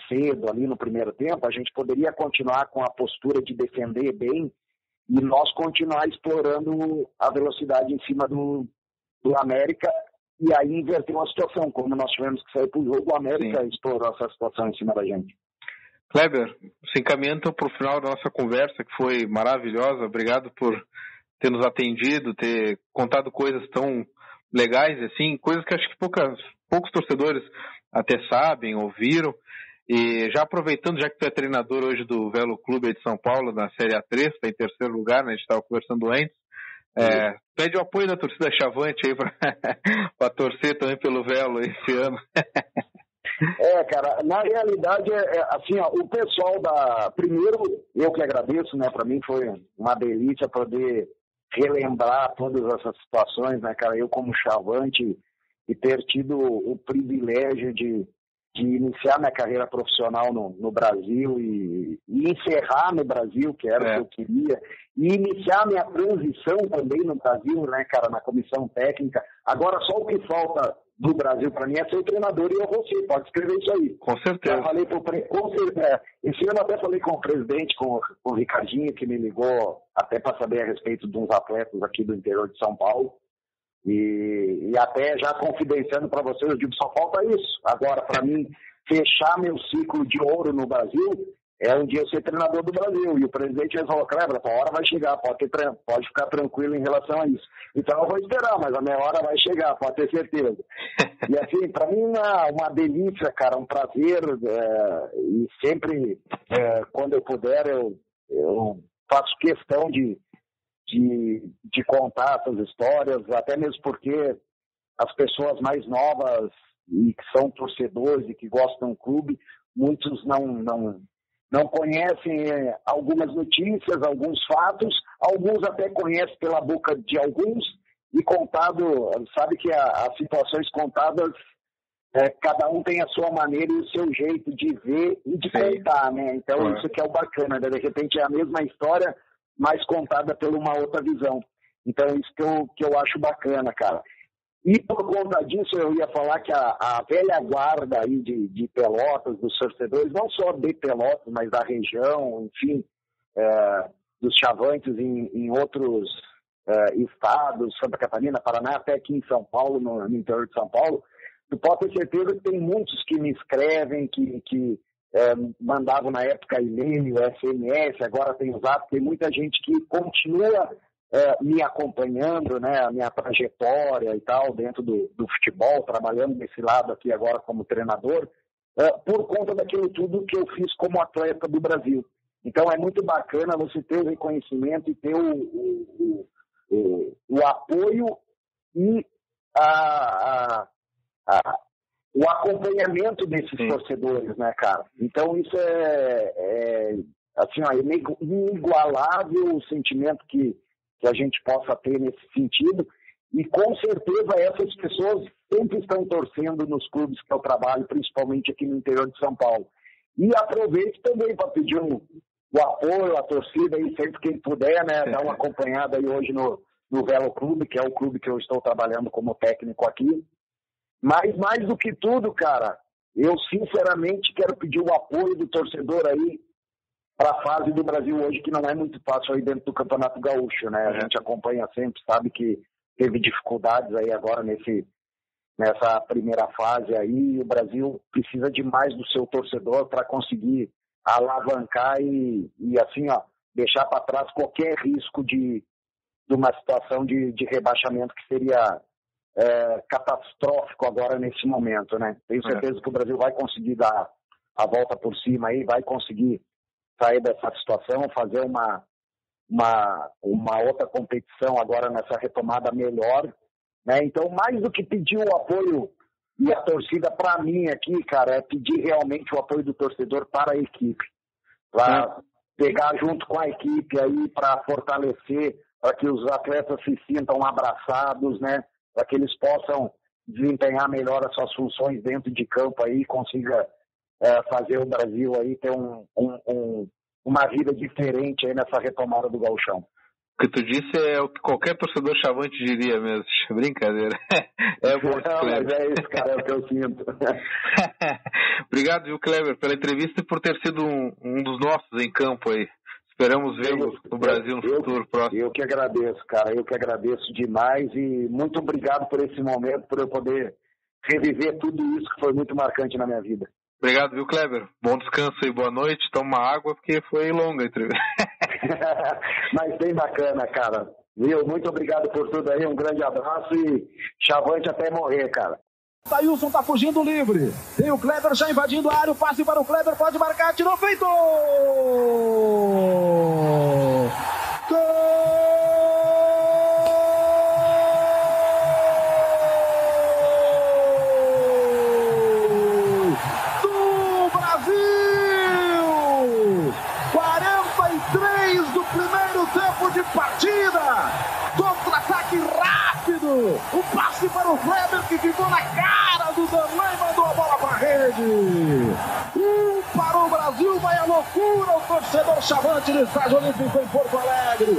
Speaker 2: cedo ali no primeiro tempo, a gente poderia continuar com a postura de defender bem e nós continuar explorando a velocidade em cima do do América, e aí inverteu a situação. Como nós tivemos que sair para o jogo, o América explorou essa situação em cima da gente.
Speaker 3: Kleber, se encaminhando para o final da nossa conversa, que foi maravilhosa. Obrigado por ter nos atendido, ter contado coisas tão legais, assim, coisas que acho que poucos torcedores até sabem, ouviram. E já aproveitando, já que tu é treinador hoje do Velo Clube de São Paulo, na Série A3, está em terceiro lugar, né? A gente estava conversando antes. Pede o apoio da torcida Chavante aí para torcer também pelo Velo esse ano.
Speaker 2: Cara, na realidade, assim, ó, o pessoal primeiro, eu que agradeço, né? Para mim foi uma delícia poder relembrar todas essas situações, né, cara? Eu como Chavante e ter tido o privilégio de iniciar minha carreira profissional no Brasil e encerrar no Brasil, que era o que eu queria, e iniciar minha transição também no Brasil, né, cara, na comissão técnica. Agora, só o que falta do Brasil para mim é ser o treinador e eu vou ser. Pode escrever isso aí.
Speaker 3: Com certeza.
Speaker 2: Já falei esse ano até falei com o presidente, com o Ricardinho, que me ligou até para saber a respeito de uns atletas aqui do interior de São Paulo. E até já confidenciando para vocês, eu digo, só falta isso. Agora, para mim, fechar meu ciclo de ouro no Brasil é um dia eu ser treinador do Brasil. E o presidente falou, Kleber, a hora vai chegar, pode ficar tranquilo em relação a isso. Então eu vou esperar, mas a minha hora vai chegar, pode ter certeza. E assim, para mim uma delícia, cara, um prazer. E sempre, quando eu puder, eu faço questão de contar essas histórias, até mesmo porque as pessoas mais novas e que são torcedores e que gostam do clube, muitos não conhecem algumas notícias, alguns fatos, alguns até conhecem pela boca de alguns, e contado, sabe que as situações contadas, cada um tem a sua maneira e o seu jeito de ver e de contar, né? Então isso que é o bacana, né? De repente é a mesma história, mas contada por uma outra visão. Então, isso que eu acho bacana, cara. E por conta disso, eu ia falar que a velha guarda aí de Pelotas, dos torcedores, não só de Pelotas, mas da região, enfim, dos Chavantes em outros estados, Santa Catarina, Paraná, até aqui em São Paulo, no interior de São Paulo, tu pode ter certeza que tem muitos que me escrevem, que mandavam na época e-mail, SMS, agora tem o Zap, tem muita gente que continua me acompanhando, né, a minha trajetória e tal, dentro do futebol, trabalhando desse lado aqui agora como treinador, por conta daquilo tudo que eu fiz como atleta do Brasil. Então é muito bacana você ter o reconhecimento e ter o apoio e o acompanhamento desses torcedores, né, cara? Então isso assim, é inigualável o sentimento que a gente possa ter nesse sentido, e com certeza essas pessoas sempre estão torcendo nos clubes que eu trabalho, principalmente aqui no interior de São Paulo. E aproveito também para pedir o apoio, a torcida aí, sempre que puder, né, dar uma acompanhada aí hoje no Velo Clube, que é o clube que eu estou trabalhando como técnico aqui. Mas mais do que tudo, cara, eu sinceramente quero pedir o apoio do torcedor aí para a fase do Brasil hoje, que não é muito fácil aí dentro do Campeonato Gaúcho, né? A gente acompanha sempre, sabe que teve dificuldades aí agora nessa primeira fase aí, e o Brasil precisa demais do seu torcedor para conseguir alavancar e assim, ó, deixar para trás qualquer risco de uma situação de rebaixamento que seria catastrófico agora nesse momento, né? Tenho certeza que o Brasil vai conseguir dar a volta por cima aí, vai conseguir sair dessa situação, fazer uma outra competição agora nessa retomada melhor, né? Então, mais do que pedir o apoio e a torcida para mim aqui, cara, é pedir realmente o apoio do torcedor para a equipe, para pegar junto com a equipe aí, para fortalecer, para que os atletas se sintam abraçados, né? Para que eles possam desempenhar melhor as suas funções dentro de campo aí, consiga fazer o Brasil aí ter uma vida diferente aí nessa retomada do gauchão.
Speaker 3: O que tu disse é o que qualquer torcedor chavante diria mesmo. Brincadeira.
Speaker 2: Mas é isso, cara, é o que eu sinto.
Speaker 3: Obrigado, viu, Kleber, pela entrevista e por ter sido um dos nossos em campo aí. Esperamos vê-lo no Brasil no futuro próximo.
Speaker 2: Eu que agradeço, cara. Eu que agradeço demais e muito obrigado por esse momento, por eu poder reviver tudo isso que foi muito marcante na minha vida.
Speaker 3: Obrigado, viu, Kleber? Bom descanso e boa noite. Toma água, porque foi longa a entrevista.
Speaker 2: Mas bem bacana, cara. Viu? Muito obrigado por tudo aí. Um grande abraço e chavante até morrer, cara.
Speaker 4: Dailson tá fugindo livre. Tem o Kleber já invadindo a área. O passe para o Kleber, pode marcar. Tirou, feito! Gol! De partida, contra-ataque rápido, o passe para o Kleber que ficou na cara do Danley, mandou a bola para a rede. Para o Brasil, vai a loucura, o torcedor chavante do Estádio Olímpico em Porto Alegre.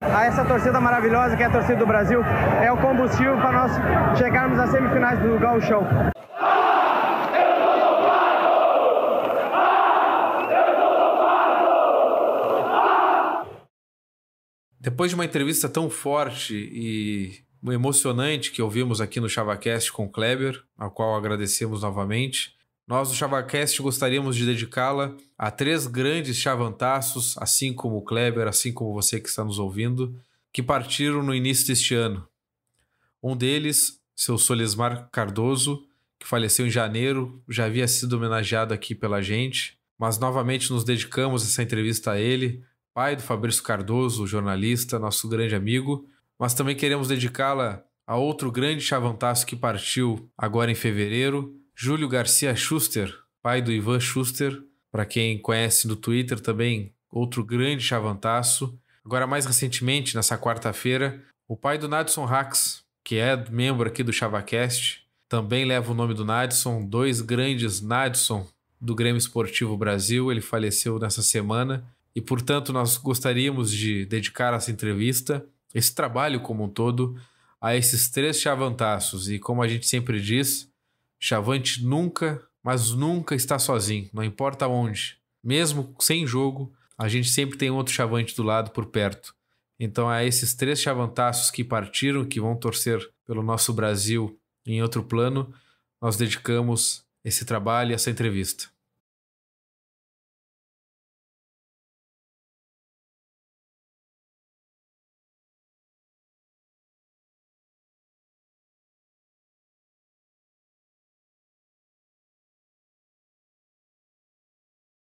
Speaker 5: Essa torcida maravilhosa que é a torcida do Brasil é o combustível para nós chegarmos às semifinais do Gauchão.
Speaker 1: Depois de uma entrevista tão forte e emocionante que ouvimos aqui no ChavaCast com o Kleber, ao qual agradecemos novamente, nós do ChavaCast gostaríamos de dedicá-la a 3 grandes chavantaços, assim como o Kleber, assim como você que está nos ouvindo, que partiram no início deste ano. Um deles, seu Solismar Cardoso, que faleceu em janeiro, já havia sido homenageado aqui pela gente, mas novamente nos dedicamos essa entrevista a ele, pai do Fabrício Cardoso, jornalista, nosso grande amigo, mas também queremos dedicá-la a outro grande chavantaço que partiu agora em fevereiro, Júlio Garcia Schuster, pai do Ivan Schuster, para quem conhece no Twitter também, outro grande chavantaço. Agora, mais recentemente, nessa quarta-feira, o pai do Nadson Rax, que é membro aqui do ChavaCast, também leva o nome do Nadson, 2 grandes Nadson do Grêmio Esportivo Brasil, ele faleceu nessa semana. E, portanto, nós gostaríamos de dedicar essa entrevista, esse trabalho como um todo, a esses 3 chavantaços. E como a gente sempre diz, chavante nunca, mas nunca está sozinho, não importa onde. Mesmo sem jogo, a gente sempre tem outro chavante do lado por perto. Então, a esses 3 chavantaços que partiram, que vão torcer pelo nosso Brasil em outro plano, nós dedicamos esse trabalho e essa entrevista.